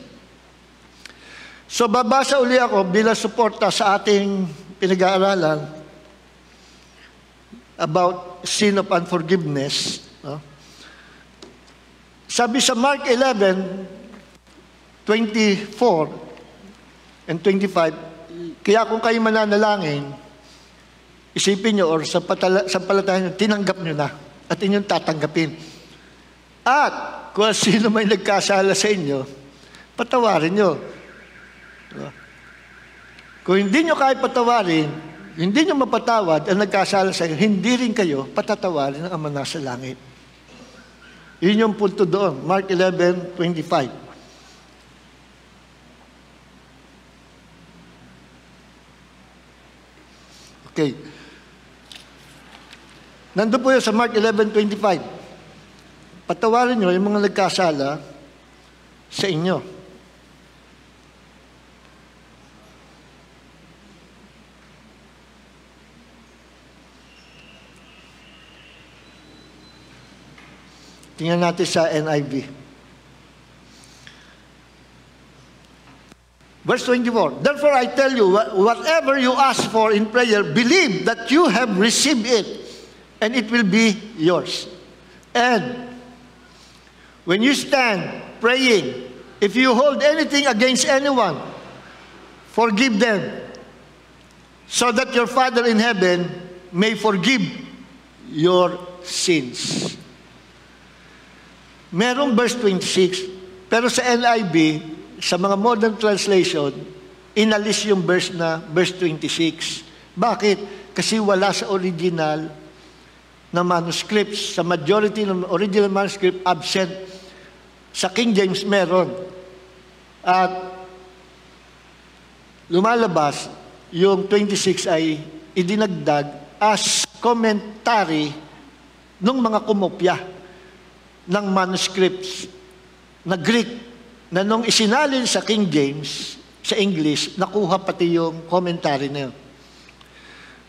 So babasa uli ako bilang suporta sa ating pinag-aaralan about sin of unforgiveness. No? Sabi sa Mark 11:24 and 25, kaya kung kayo mananalangin, isipin nyo or sa palataya nyo, tinanggap nyo na at inyong tatanggapin. At kung sino may nagkasala sa inyo, patawarin nyo. Kung hindi nyo kaya patawarin, hindi nyo mapatawad ang nagkasala sa inyo, hindi rin kayo patatawarin ng Ama nasa langit. Yun yung punto doon. Mark 11:25. Okay. Nandun po yun sa Mark 11:25. Patawarin nyo yung mga nagkasala sa inyo. Tingnan natin sa NIV. Verse 24, therefore I tell you, whatever you ask for in prayer, believe that you have received it, and it will be yours. And when you stand praying, if you hold anything against anyone, forgive them, so that your Father in heaven may forgive your sins. Merong verse 26, pero sa NIV, sa mga modern translation, inalis yung verse 26. Bakit? Kasi wala sa original na manuscripts. Sa majority ng original manuscript, absent. Sa King James, meron. At lumalabas, yung 26 ay idinagdag as commentary ng mga kumopya ng manuscripts na Greek na nung isinalin sa King James, sa English, nakuha pati yung commentary na yun.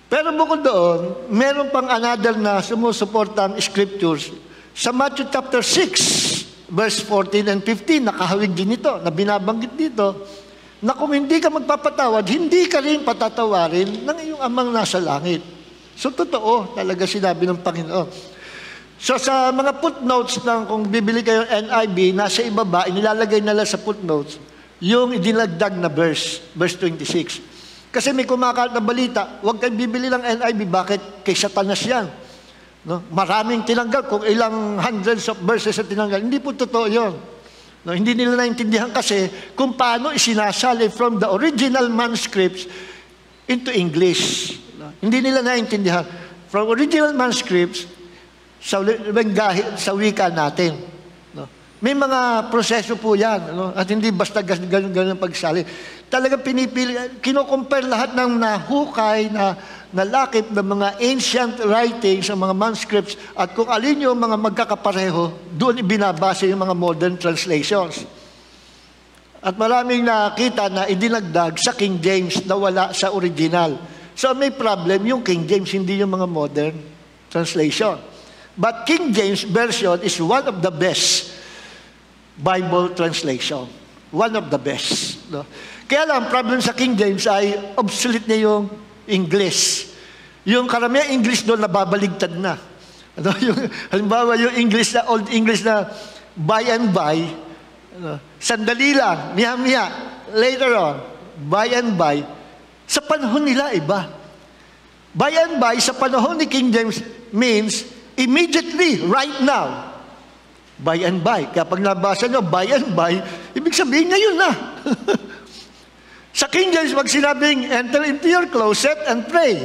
Pero bukod doon, meron pang another na sumusuportang scriptures sa Matthew chapter 6, verse 14 and 15, nakahawig din ito, na binabanggit dito, na kung hindi ka magpapatawad, hindi ka rin patatawarin ng iyong amang nasa langit. So, totoo, talaga sinabi ng Panginoon. So, sa mga footnotes ng kung bibili kayo ng NIV, nasa ibaba, inilalagay nila sa footnotes, yung idinagdag na verse 26. Kasi may kumakalat na balita, huwag kayong bibili ng NIV, bakit? Kay Satanas yan. No? Maraming tinanggal, kung ilang hundreds of verses na tinanggal. Hindi po totoo yun. No? Hindi nila naintindihan kasi kung paano isinasali from the original manuscripts into English. No? Hindi nila naintindihan. From original manuscripts sa wika natin. No? May mga proseso po yan. No? At hindi basta ganun pagsali. Talagang pinipili, kinocompare lahat ng nahukay, nalakip ng mga ancient writings, ng mga manuscripts, at kung alin yung mga magkakapareho, doon ibinabase yung mga modern translations. At maraming nakita na idinagdag sa King James na wala sa original. So may problem yung King James, hindi yung mga modern translation. But King James Version is one of the best Bible translation. One of the best. No? Kaya lang, problem sa King James ay obsolete na yung English. Yung karamihan English doon nababaligtad na. Ano? Halimbawa, yung English na, Old English na by and by, sandali lang, miya-miya, later on, by and by, sa panahon nila iba. By and by, sa panahon ni King James means immediately, right now. By and by. Kaya pag nabasa nyo, by and by, ibig sabihin ngayon na. Sa King James, pag sinabing, enter into your closet and pray.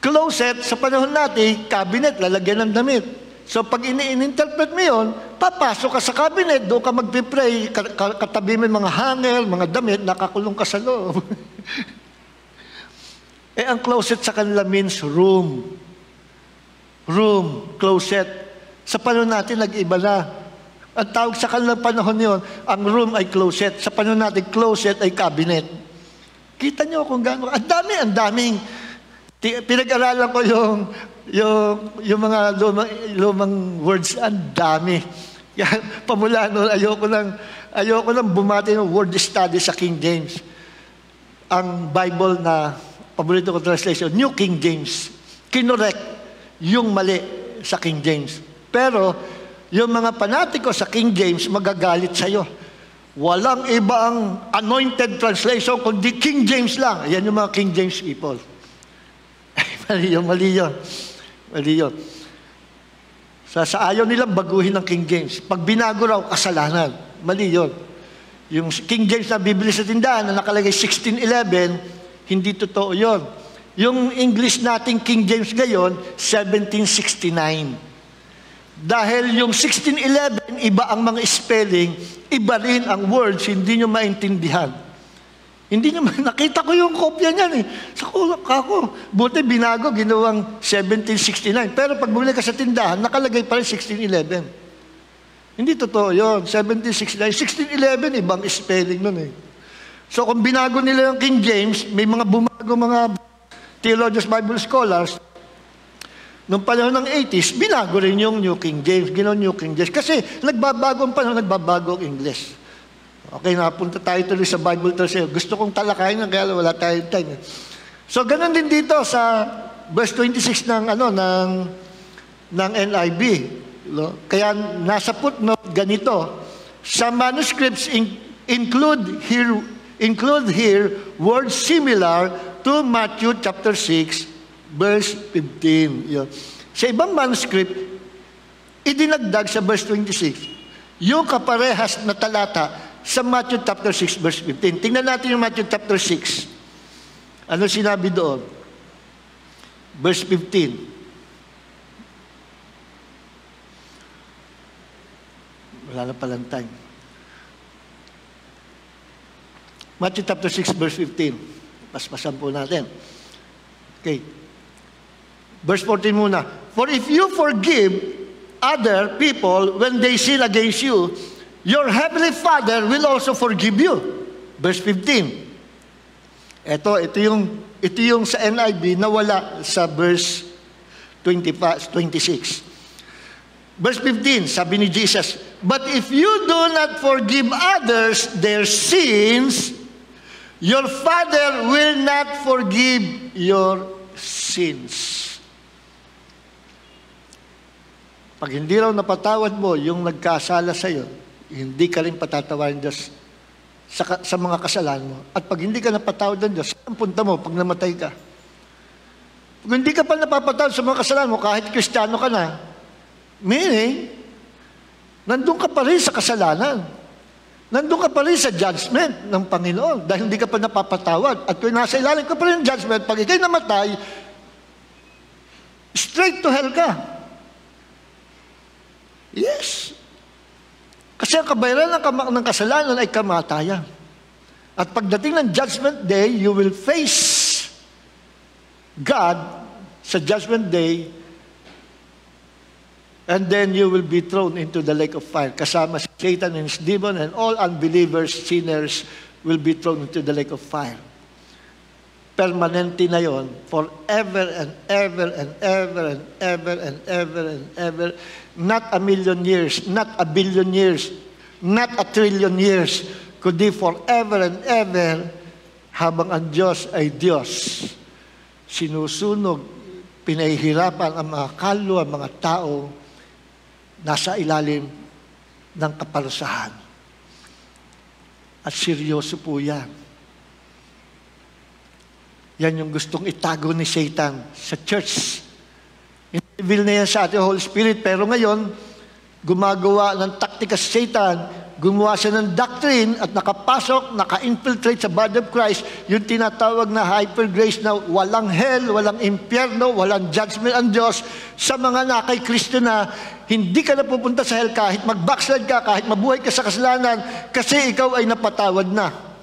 Closet, sa panahon natin, cabinet, lalagyan ng damit. So pag ini-interpret mo yun, papasok ka sa cabinet, doon ka magpipray, katabi mo yung mga hanger, mga damit, nakakulong ka sa loob. Ang closet sa kanila means room. Room, closet. Sa panahon natin, nag-iba na. Ang tawag sa kanilang panahon yun, ang room ay closet. Sa panahon natin, closet ay cabinet. Kita nyo kung gaano. Ang daming. Pinag-aralan ko yung mga lumang words. Ang dami. Yan, pamula noon, ayoko nang bumati ng word study sa King James. Ang Bible na paborito ko translation, New King James. Kinorek yung mali sa King James. Pero, yung mga panatiko sa King James, magagalit sa'yo. Walang ibang anointed translation, kundi King James lang. Ayan yung mga King James people. Mali yun. Sa ayaw nilang baguhin ng King James. Pag binago raw, kasalanan. Mali yun. Yung King James na bibili sa tindahan na nakalagay 1611, hindi totoo yun. Yung English nating King James ngayon, 1769. Dahil yung 1611, iba ang mga spelling, iba rin ang words, hindi nyo maintindihan. Hindi nyo nakita ko yung kopya niyan eh. Sa kulak ako. Buti binago, ginawang 1769. Pero pag bumili ka sa tindahan, nakalagay pa rin 1611. Hindi totoo yun. 1769. 1611, ibang spelling nun eh. So kung binago nila yung King James, may mga bumago mga theologians, Bible scholars, noong panahon ng 80s, binago rin yung New King James, ginawa New King James. Kasi nagbabago ang panahon, nagbabago ang English. Okay, napunta tayo tuloy sa Bible translation. Gusto kong talakayin ng kaya wala tayong time. So, ganun din dito sa verse 26 ng NIV. Kaya nasa footnote ganito, some manuscripts include here words similar to Matthew chapter 6, verse 15. Yun. Sa ibang manuscript, idinagdag sa verse 26, yung kaparehas na talata sa Matthew chapter 6, verse 15. Tingnan natin yung Matthew chapter 6. Ano sinabi doon? Verse 15. Wala na palang time. Matthew chapter 6, verse 15. Paspasan po natin. Okay. Verse 14 muna. For if you forgive other people when they sin against you, your heavenly Father will also forgive you. Verse 15. Ito yung sa NIV na wala sa verse 26. Verse 15, sabi ni Jesus, but if you do not forgive others their sins, your Father will not forgive your sins. Pag hindi raw napatawad mo yung nagkasala sa iyo, hindi ka rin patatawarin Diyos sa mga kasalanan mo. At pag hindi ka napatawad ng Diyos, saan punta mo pag namatay ka? Pag hindi ka pa napapatawad sa mga kasalanan mo, kahit Kristiyano ka na, meaning, nandun ka pa rin sa kasalanan. Nandun ka pa rin sa judgment ng Panginoon dahil hindi ka pa napapatawad. At kung nasa ilalim ka pa rin ng judgment, pag ikay namatay, straight to hell ka. Yes. Kasi ang kabayaran ng kasalanan ay kamatayan. At pagdating ng judgment day, you will face God sa judgment day, and then you will be thrown into the lake of fire. Kasama si Satan and his demon, and all unbelievers, sinners, will be thrown into the lake of fire. Permanente na yon, forever and ever and ever and ever and ever and ever. Not a million years, not a billion years, not a trillion years, kundi forever and ever, habang ang Diyos ay Diyos. Sinusunog, pinahihirapan ang mga kaluluwa, ang mga tao, nasa ilalim ng kaparusahan. At seryoso po yan. Yan yung gustong itago ni Satan sa church. Inivil na yan sa ating Holy Spirit, pero ngayon, gumagawa ng taktika si Satan, gumawa siya ng doctrine at nakapasok, naka-infiltrate sa body of Christ, yung tinatawag na hyper grace na walang hell, walang impyerno, walang judgment ang Diyos sa mga na kay Kristo na hindi ka na pupunta sa hell kahit mag-backslide ka, kahit mabuhay ka sa kasalanan, kasi ikaw ay napatawad na.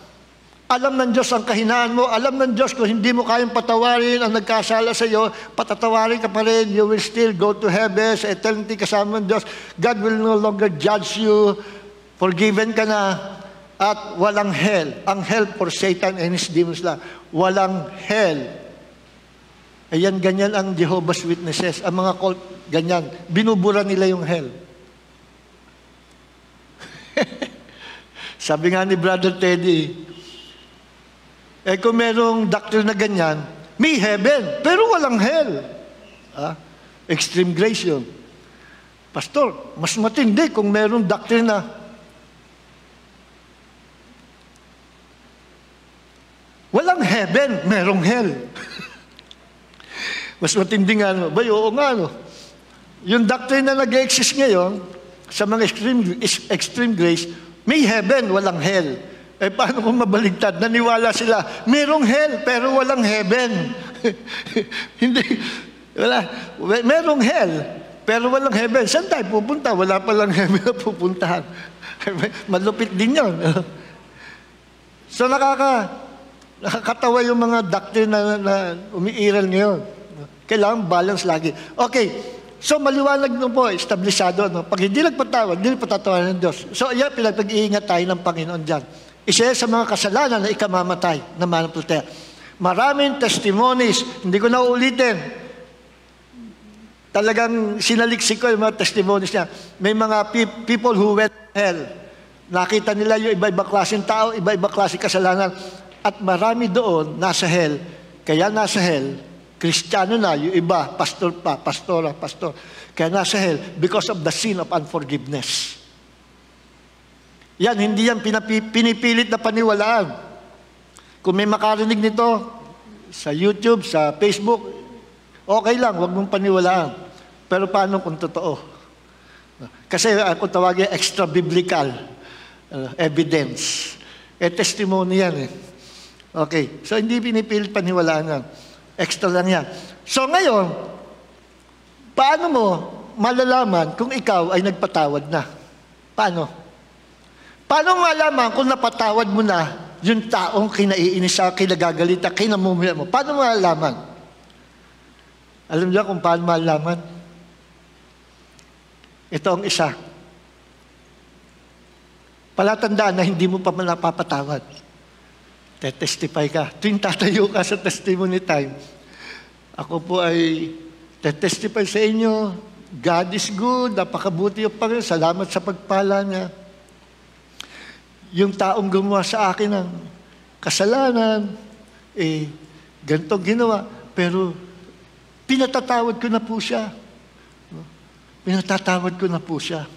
Alam ng Diyos ang kahinaan mo. Alam ng Diyos kung hindi mo kayang patawarin ang nagkasala sa iyo, patatawarin ka pa rin. You will still go to heaven sa eternity kasama ng Diyos. God will no longer judge you. Forgiven ka na. At walang hell. Ang hell for Satan and his demons lang. Walang hell. Ayan, ganyan ang Jehovah's Witnesses. Ang mga cult, ganyan. Binubura nila yung hell. Sabi nga ni Brother Teddy, kung merong doctrine na ganyan, may heaven, pero walang hell. Extreme grace yun. Pastor, mas matindi kung merong doctrine na walang heaven, merong hell. Mas matindi nga, no? Bay, oo nga, no? Yung doctrine na nag-exist ngayon, sa mga extreme grace, may heaven, walang hell. Paano kung mabaligtad? Naniwala sila, merong hell, pero walang heaven. Hindi, wala. Merong hell, pero walang heaven. Saan tayo pupunta? Wala palang heaven na pupuntahan. Malupit din yun. So nakakatawa yung mga doctrine na umiiral ngayon. Kailangan balance lagi. Okay, so maliwanag nung po, establishado. No? Pag hindi nagpatawad, hindi patatawaran ng Diyos. So yan, pinag-iingat tayo ng Panginoon dyan. Isa sa mga kasalanan na ikamamatay na mananampalataya. Maraming testimonies, hindi ko na uulitin. Talagang sinaliksik ko yung mga testimonies niya. May mga people who went to hell. Nakita nila yung iba-iba klaseng tao, iba-iba klaseng kasalanan. At marami doon nasa hell. Kaya nasa hell, Kristiyano na, yung iba, pastor. Kaya nasa hell because of the sin of unforgiveness. Yan, hindi yan pinipilit na paniwalaan. Kung may makarinig nito sa YouTube, sa Facebook, okay lang, huwag mong paniwalaan. Pero paano kung totoo? Kasi kung tawagin extra-biblical evidence. Testimony yan eh. Okay, so hindi pinipilit paniwalaan yan. Extra lang yan. So ngayon, paano mo malalaman kung ikaw ay nagpatawad na? Paano? Paano malaman kung napatawad mo na yung taong kinaiinis ka, kinagagalita, kinamumuya mo. Paano mo malalaman? Alam niyo kung paano malalaman? Ito ang isa. Palatandaan na hindi mo pa napapatawad. Testify ka. Tuwing tatayo ka sa testimony time, ako po ay testify sa inyo, God is good, napakabuti yung Panginoon, salamat sa pagpala niya. Yung taong gumawa sa akin ng kasalanan, ganitong ginawa, pero pinatatawad ko na po siya. Pinatatawad ko na po siya.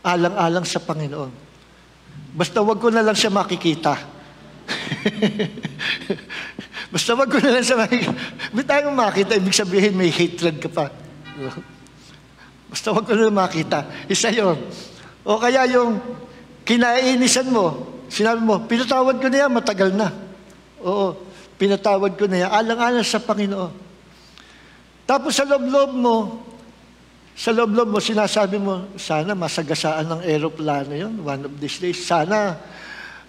Alang-alang sa Panginoon. Basta wag ko na lang siya makikita. Basta wag ko na lang siya makikita. Ba't tayo makita? Ibig sabihin may hatred ka pa. Basta wag ko na lang makita. Isa yun. O kaya yung kinainisan mo, sinabi mo, pinatawad ko na yan, matagal na. Oo, pinatawad ko na yan. Alang-alang sa Panginoon. Tapos sa loob-loob mo, sinasabi mo, sana masagasaan ng aeroplano yun, one of these days. Sana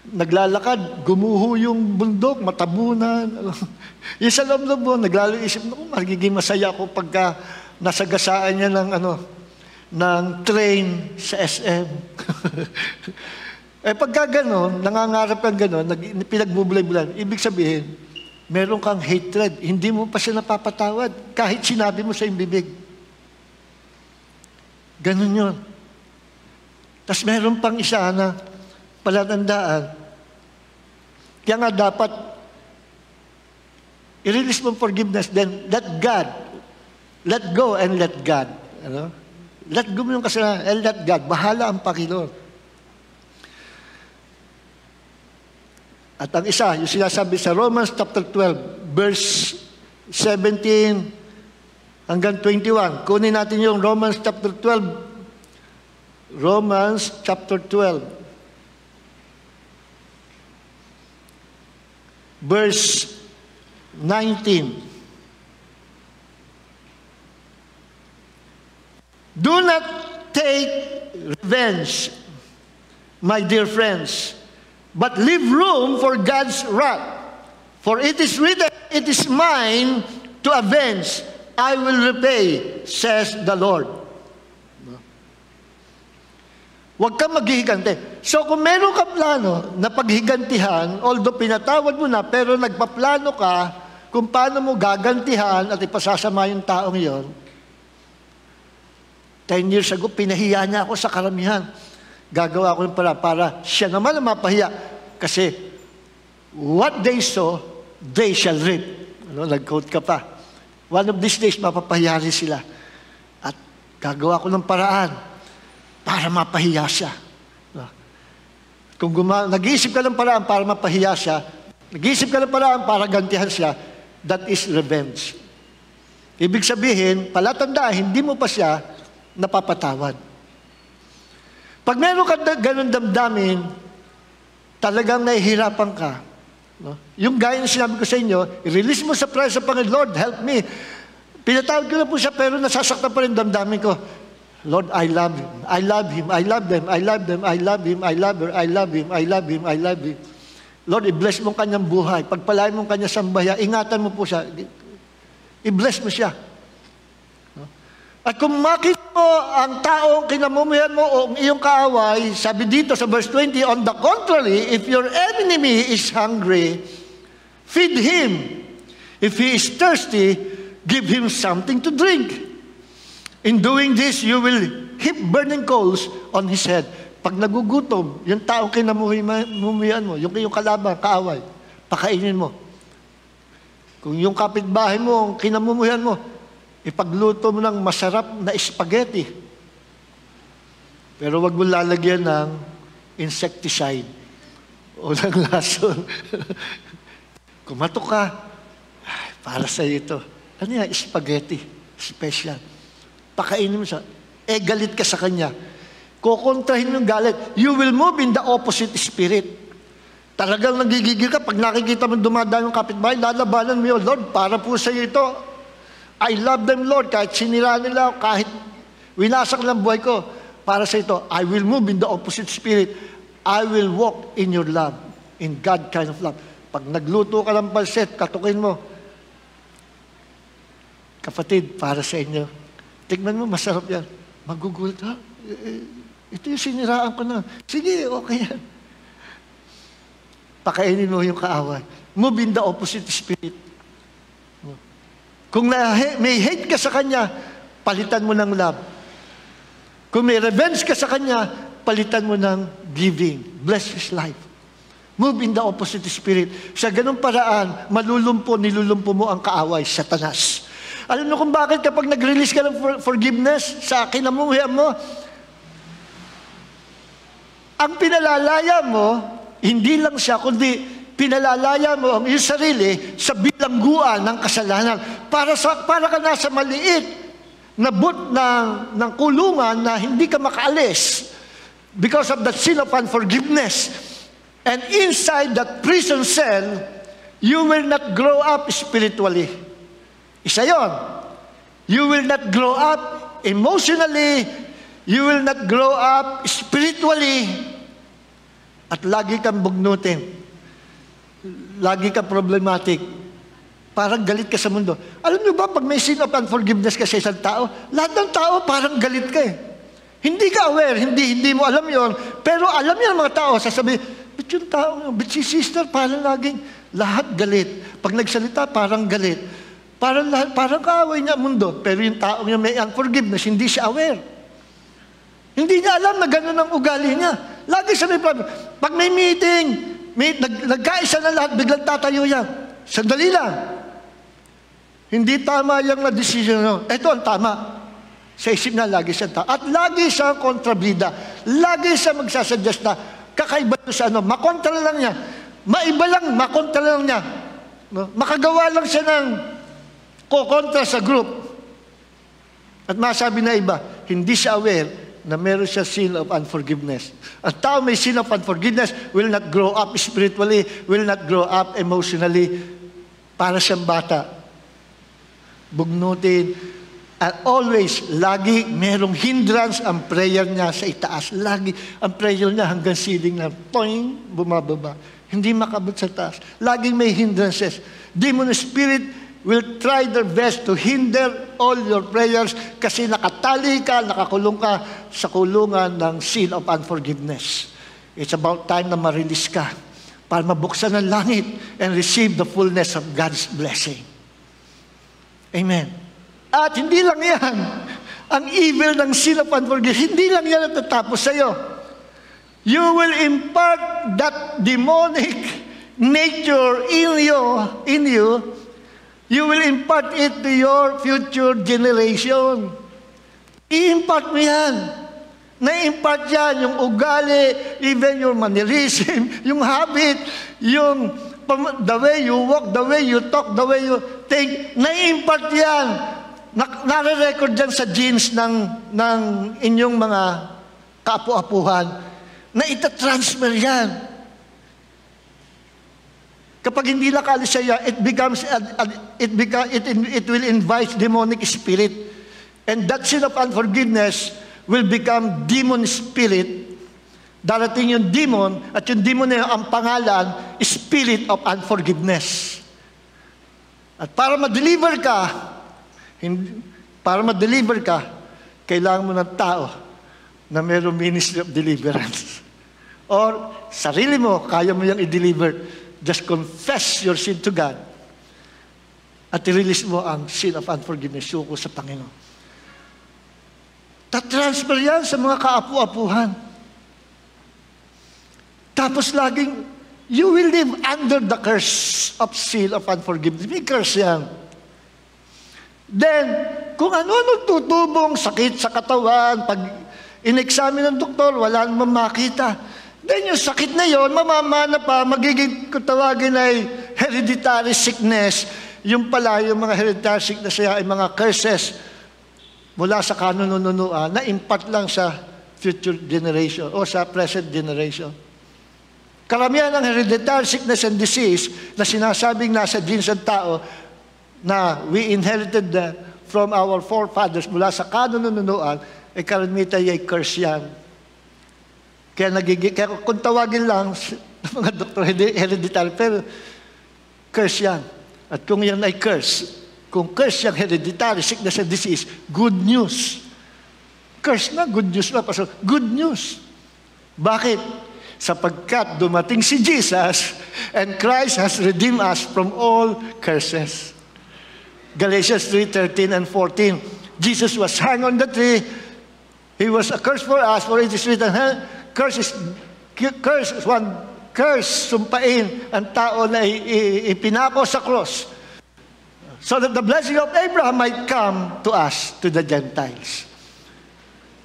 naglalakad, gumuho yung bundok, matabunan. Yung sa loob-loob mo, isip mo, magiging masaya ako pagka nasagasaan niya ng train sa SM. Pagka gano'n, nangangarap kang gano'n, pinagbubulay-bulan, ibig sabihin, meron kang hatred, hindi mo pa siya napapatawad, kahit sinabi mo sa iyong bibig. Ganun yun. Tapos meron pang isa na palatandaan. Kaya nga dapat i-release mo forgiveness, then let go and let God. Let go mo yung kasalanan and let God. Bahala ang Panginoon. At ang isa, yung sinasabi sa Romans chapter 12, verse 17 hanggang 21. Kunin natin yung Romans chapter 12. Romans chapter 12. Verse 19. Do not take revenge, my dear friends, but leave room for God's wrath. For it is written, it is mine to avenge. I will repay, says the Lord. Huwag kang maghihigante. So kung meron ka plano na paghigantihan, although pinatawad mo na, pero nagpaplano ka kung paano mo gagantihan at ipasasama yung taong yon. 10 years ago, pinahiya niya ako sa karamihan. Gagawa ko yung para siya naman ang mapahiya. Kasi, what they sow, they shall reap. Nag-quote ka pa. One of these days, mapapahiya rin sila. At gagawa ko ng paraan para mapahiya siya. Kung nag-iisip ka ng paraan para mapahiya siya, nag-iisip ka ng paraan para gantihan siya, that is revenge. Ibig sabihin, palatandaan, hindi mo pa siya napapatawad. Pag meron ka ganun damdamin, talagang nahihirapan ka. Yung gaya na sinabi ko sa inyo, i-release mo sa prayer sa Panginoon, Lord, help me. Pinatawad ko na po siya, pero nasasaktan pa rin damdamin ko. Lord, I love him. I love him. I love them. I love them. I love him. I love her. I love him. I love him. I love him. Lord, i-bless mo kanyang buhay. Pagpalain mo kanyang sambaya, ingatan mo po siya. I-bless mo siya. At kung makita mo ang taong kinamumuyan mo o ang iyong kaaway, sabi dito sa verse 20, on the contrary, if your enemy is hungry, feed him. If he is thirsty, give him something to drink. In doing this, you will heap burning coals on his head. Pag nagugutom, yung taong kinamumuyan mo, yung iyong kalaban, kaaway, pakainin mo. Kung yung kapitbahay mo, ang kinamumuyan mo, ipagluto mo ng masarap na spaghetti. Pero wag mo lalagyan ng insecticide o ng lason. Kumatok ka, ay, para sa ito. Ano yan? Spaghetti. Special. Pakainin mo siya. Galit ka sa kanya. Kukontrahin mo yung galit. You will move in the opposite spirit. Talagang nagigigil ka. Pag nakikita mo dumadaan yung kapitbahay, lalabanan mo yun. Lord, para po sa iyo ito. I love them, Lord. Kahit sinira nila, kahit winasak lang buhay ko, para sa ito, I will move in the opposite spirit. I will walk in your love. in God kind of love. Pag nagluto ka ng pansit, katukin mo. Kapatid, para sa inyo. Tignan mo, masarap yan. Magugulat, ha? Ito yung siniraan ko na. Sige, okay yan. Pakainin mo yung kaaway. Move in the opposite spirit. Kung may hate ka sa kanya, palitan mo ng love. Kung may revenge ka sa kanya, palitan mo ng giving. Bless his life. Move in the opposite spirit. Sa ganung paraan, nilulumpo mo ang kaaway, Satanas. Alam mo kung bakit kapag nag-release ka ng forgiveness sa kinamuhian mo, ang pinalalaya mo, hindi lang siya, kundi pinalalaya mo ang iyong sarili sa bilangguan ng kasalanan. Para ka nasa maliit na ng kulungan na hindi ka makaalis because of the sin of unforgiveness. And inside that prison cell, you will not grow up spiritually. Isa yun. You will not grow up emotionally. You will not grow up spiritually. At lagi kang bugnutin. Lagi kang problematic. Parang galit ka sa mundo. Alam niyo ba, pag may sin of unforgiveness ka sa isang tao, lahat ng tao parang galit ka eh. Hindi ka aware, hindi mo alam yon. Pero alam yan mga tao, sasabihin, ba't yung tao, ba't si sister, parang laging lahat galit. Pag nagsalita, parang galit. Parang kaaway niya ang mundo. Pero yung tao niya may unforgiveness, hindi siya aware. Hindi niya alam na gano'n ang ugali niya. Lagi siya may problem. Pag may meeting, nagkaisa na lahat, biglang tatayo yan. Sandali lang. Hindi tama yung na-decision. No? Ito ang tama. Sa isip na lagi siya tama. At lagi siya kontrabida. Lagi siya magsasuggest na kakaiba sa ano. Makontra lang niya. Maiba lang, makontra lang niya. No? Makagawa lang siya ng kukontra sa group. At masabi na iba, hindi siya aware na meron siya sin of unforgiveness. Ang tao may sin of unforgiveness will not grow up spiritually, will not grow up emotionally. Para siyang bata. Bugnutin. And always, lagi merong hindrance ang prayer niya sa itaas. Lagi, ang prayer niya hanggang ceiling na, toing, bumababa. Hindi makabot sa taas. Laging may hindrances. Demon spirit will try their best to hinder all your prayers kasi nakatali ka, nakakulong ka sa kulungan ng sin of unforgiveness. It's about time na ma-release ka para mabuksan ang langit and receive the fullness of God's blessing. Amen. At hindi lang yan, ang evil ng sin of unforgiveness, hindi lang yan natatapos sa'yo. You will impart that demonic nature in you. You will impart it to your future generation. I-impart mo yan. Na-impart yan, yung ugali, even your mannerism, yung habit, yung the way you walk, the way you talk, the way you think. Na-impart yan. Nare-record yan sa genes ng inyong mga kaapu-apuhan. Na itatransfer yan. Kapag hindi nakaalis siya, it will invite demonic spirit. And that sin of unforgiveness will become demon spirit. Darating yung demon, at yung demon na yun, ang pangalan, spirit of unforgiveness. At para ma-deliver ka, kailangan mo ng tao na mayroong ministry of deliverance. Or, sarili mo, kaya mo yung i-deliver. Just confess your sin to God at i-release mo ang sin of unforgiveness, suko sa Panginoon. Tatransfer yan sa mga kaapu-apuhan. Tapos laging, you will live under the curse of sin of unforgiveness. May curse yan. Then, kung ano-ano tutubong, sakit sa katawan, pag in-examine ng doktor, wala namang makita. Then yung sakit na yon, mamamana pa, magiging kutawagin ay hereditary sickness. Yung pala, yung mga hereditary sickness ay mga curses mula sa kanununuan na impart lang sa future generation o sa present generation. Karamihan ng hereditary sickness and disease na sinasabing nasa genes ng tao na we inherited from our forefathers mula sa kanununuan, ay karamihan ay curse yan. Kaya kung tawagin lang, mga doktor, hereditary, pero curse yan. At kung yan ay curse, kung curse yung hereditary, sickness and disease, good news. Curse na, good news na. Pastor, good news. Bakit? Sapagkat dumating si Jesus and Christ has redeemed us from all curses. Galatians 3:13 and 14. Jesus was hung on the tree. He was a curse for us, for it is written, curse, sumpain ang tao na ipinako sa cross, so that the blessing of Abraham might come to us, to the Gentiles.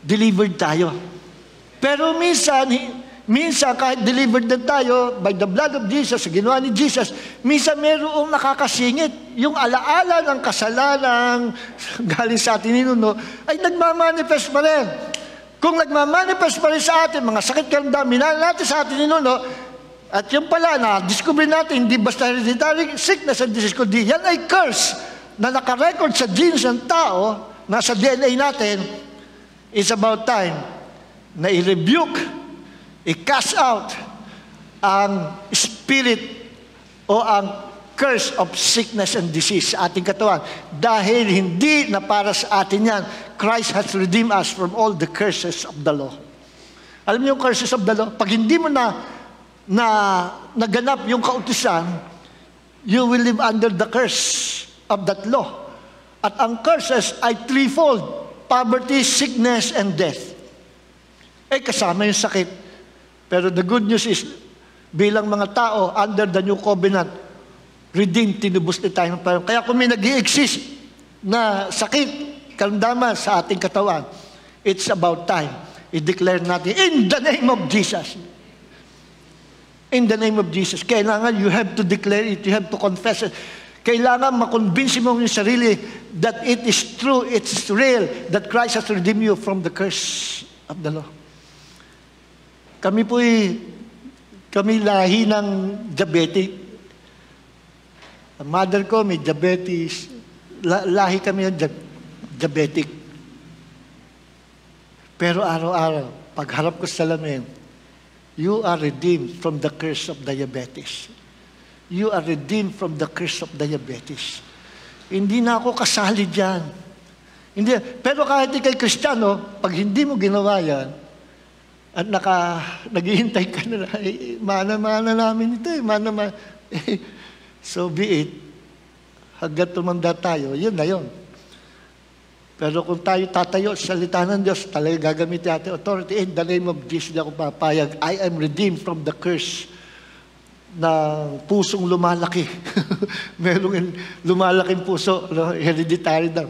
Delivered tayo. Pero minsan kahit delivered na tayo by the blood of Jesus, sa ginawa ni Jesus, minsan mayroong nakakasingit. Yung alaala ng kasalanan galing sa atin ninuno ay nagmamanifest pa rin. Kung nagmamanifest pa rin sa atin, mga sakit karamdaman natin sa atin ninuno, at yung pala na discover natin, hindi basta hereditary sickness and disease, kundi yan ay curse na nakarecord sa genes ng tao, nasa DNA natin. It's about time na i-rebuke, i-cast out ang spirit o ang curse of sickness and disease sa ating katawan. Dahil hindi na para sa atin yan. Christ has redeemed us from all the curses of the law. Alam niyo yung curses of the law? Pag hindi mo naganap yung kautusan, you will live under the curse of that law. At ang curses ay threefold: poverty, sickness, and death. Kasama yung sakit. Pero the good news is, bilang mga tao under the new covenant, redeemed, tinubos na tayo ng parang. Kaya kung may nag-i-exist na sakit, karamdaman sa ating katawan, it's about time. I-declare natin, in the name of Jesus. In the name of Jesus. Kailangan you have to declare it, you have to confess it. Kailangan makonvince mo yung sarili that it is true, it's real, that Christ has redeemed you from the curse of the law. Kami lahi ng diabetic. Ang mother ko may diabetes. Lahi kami ng diabetic. Pero araw-araw, pagharap ko sa salamin, you are redeemed from the curse of diabetes. You are redeemed from the curse of diabetes. Hindi na ako kasali dyan. Hindi. Pero kahit ikay Kristiyano, pag hindi mo ginawa yan, at naghihintay ka na, mana-mana namin ito so be it. Hanggang tumanda tayo, yun na yun. Pero kung tayo tatayo sa salita ng Diyos, talaga gagamitin natin authority. In the name of Jesus, ako papayag. I am redeemed from the curse ng pusong lumalaki. Merong lumalaking puso, hereditary daw.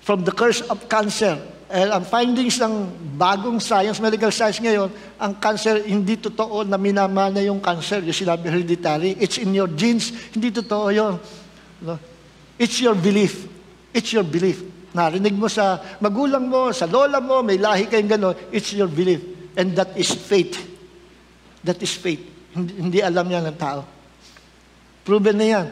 From the curse of cancer. Ang findings ng bagong science, medical science ngayon, ang cancer, hindi totoo na minamana yung cancer. Yung sinabi hereditary, it's in your genes. Hindi totoo yun. It's your belief. It's your belief. Narinig mo sa magulang mo, sa lola mo, may lahi kayong gano'n. It's your belief. And that is faith. That is faith. Hindi alam yan ng tao. Proven na yan.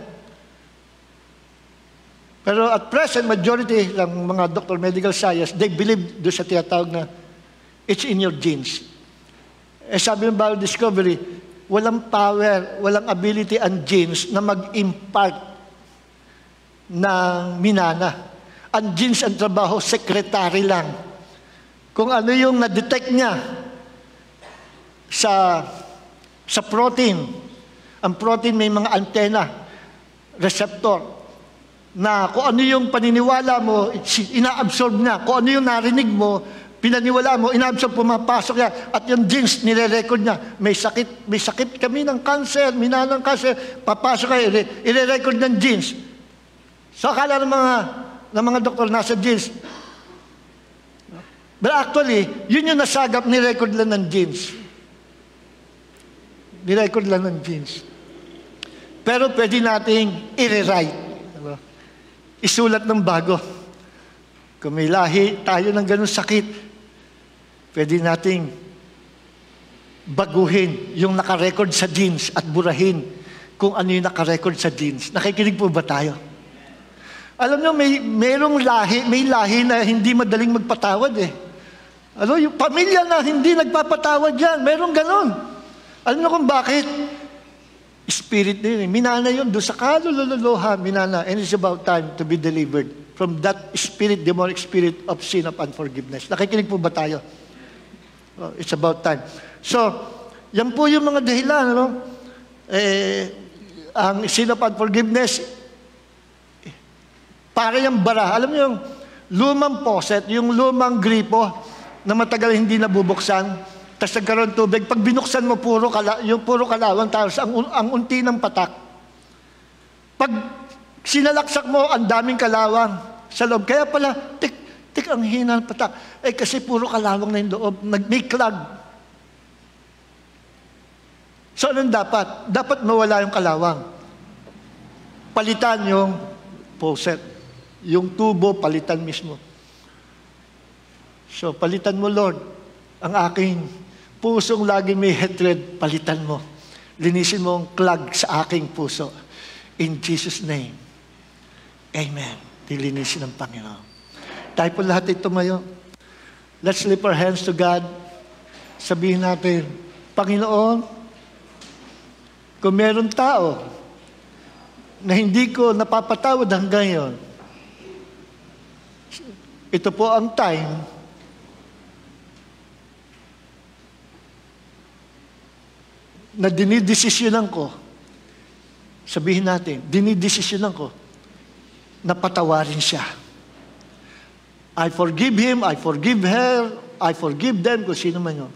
Pero at present, majority ng mga doctor, medical science, they believe doon sa tinatawag na it's in your genes. Sabi ng biodiscovery, walang power, walang ability ang genes na mag-impart ng minana. Ang genes ang trabaho, secretary lang. Kung ano yung na-detect niya sa protein. Ang protein may mga antena, receptor, na kung ano yung paniniwala mo, ina-absorb niya. Kung ano yung narinig mo, pinaniwala mo, ina-absorb, pumapasok niya. At yung genes, nire-record niya. May sakit kami ng cancer, minana ng cancer, papasok kayo, ire-record ng genes. So akala ng mga doktor nasa genes. But actually, yun yung nasagap, ni-record lang ng genes. Ni-record lang ng genes. Pero pwede nating i-rewrite. Isulat ng bago. Kung may lahi tayo ng ganun sakit, pwede nating baguhin yung nakarecord sa genes at burahin kung ano yung nakarecord sa genes. Nakikinig po ba tayo? Alam nyo, may lahi na hindi madaling magpatawad eh. Yung pamilya na hindi nagpapatawad yan, merong ganun. Alam niyo kung bakit? Spirit na yun. Minana yun. Doon sa kalululuha, minana. And it's about time to be delivered from that spirit, demonic spirit of sin of unforgiveness. Nakikinig po ba tayo? Oh, it's about time. So, yan po yung mga dahilan, ano? Ang sin of unforgiveness, para yung bara. Alam mo yung lumang faucet, yung lumang gripo na matagal hindi nabubuksan, tapos nagkaroon tubig, pag binuksan mo, yung puro kalawang, tapos ang unti ng patak. Pag sinalaksak mo, ang daming kalawang sa loob. Kaya pala, tik ang hina ng patak. Kasi puro kalawang na yung loob, may clog. So, anong dapat? Dapat mawala yung kalawang. Palitan yung faucet. Yung tubo, palitan mismo. So, palitan mo, Lord, ang aking pusong lagi may hatred, palitan mo. Linisin mo ang clog sa aking puso. In Jesus' name. Amen. Dilinisin ng Panginoon. Tayo po lahat ay tumayo. Let's lift our hands to God. Sabihin natin, Panginoon, kung meron tao na hindi ko napapatawad hanggang ngayon, ito po ang time na dinidesisyonan ko, sabihin natin, dinidesisyonan ko na patawarin siya. I forgive him, I forgive her, I forgive them, kung sino man yun.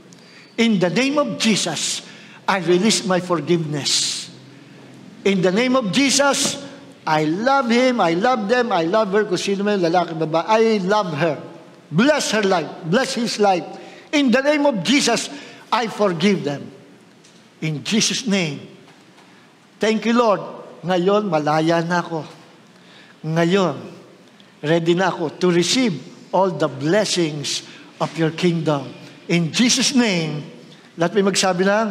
In the name of Jesus, I release my forgiveness. In the name of Jesus, I love him, I love them, I love her, kung sino man yun, lalaki, babae, I love her. Bless her life, bless his life. In the name of Jesus, I forgive them. In Jesus' name. Thank you, Lord. Ngayon, malaya na ako. Ngayon, ready na ako to receive all the blessings of your kingdom. In Jesus' name, lahat may magsabi ng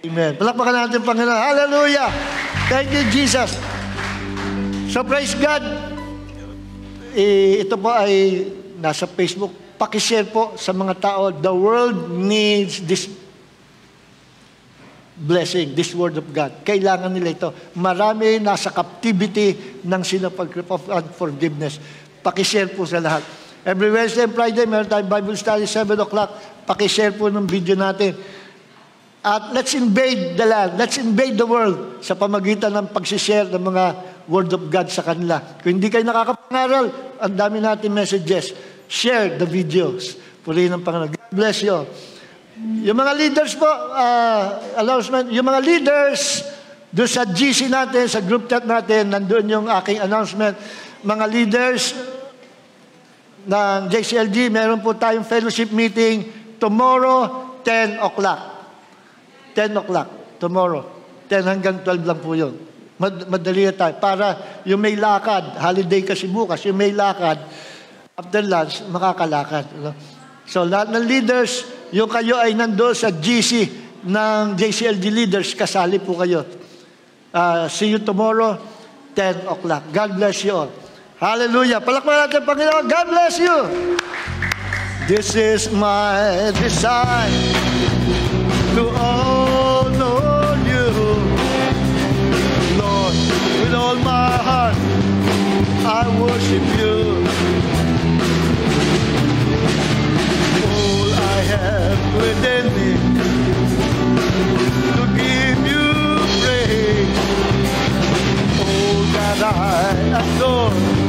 Amen. Palakpakan natin, Panginoon. Hallelujah! Thank you, Jesus. So, praise God. Ito po ay nasa Facebook. Pakishare po sa mga tao. The world needs this blessing, this word of God. Kailangan nila ito. Marami nasa captivity ng sin of unforgiveness. Pakishare po sa lahat. Every Wednesday and Friday, meron tayong Bible study, 7 o'clock. Pakishare po ng video natin. At let's invade the land. Let's invade the world sa pamagitan ng pagsishare ng mga word of God sa kanila. Kung hindi kayo nakakapangaral, ang dami natin messages. Share the videos. Purihin ng Panginoon. God bless you. Yung mga leaders po, announcement, yung mga leaders, doon sa GC natin, sa group chat natin, nandun yung aking announcement. Mga leaders ng JCLG, meron po tayong fellowship meeting tomorrow, 10 o'clock. 10 o'clock, tomorrow. 10 hanggang 12 lang po yun. Madali na tayo. Para yung may lakad, holiday kasi bukas, yung may lakad, after lunch, makakalakad. So, lahat ng leaders, yung kayo ay nandoon sa GC ng JCLG leaders, kasali po kayo. See you tomorrow, 10 o'clock. God bless you all. Hallelujah. Palakpakan natin, Panginoon. God bless you. This is my desire to honor you, Lord, with all my heart. I worship you. All I have within me to give you praise. All that I adore.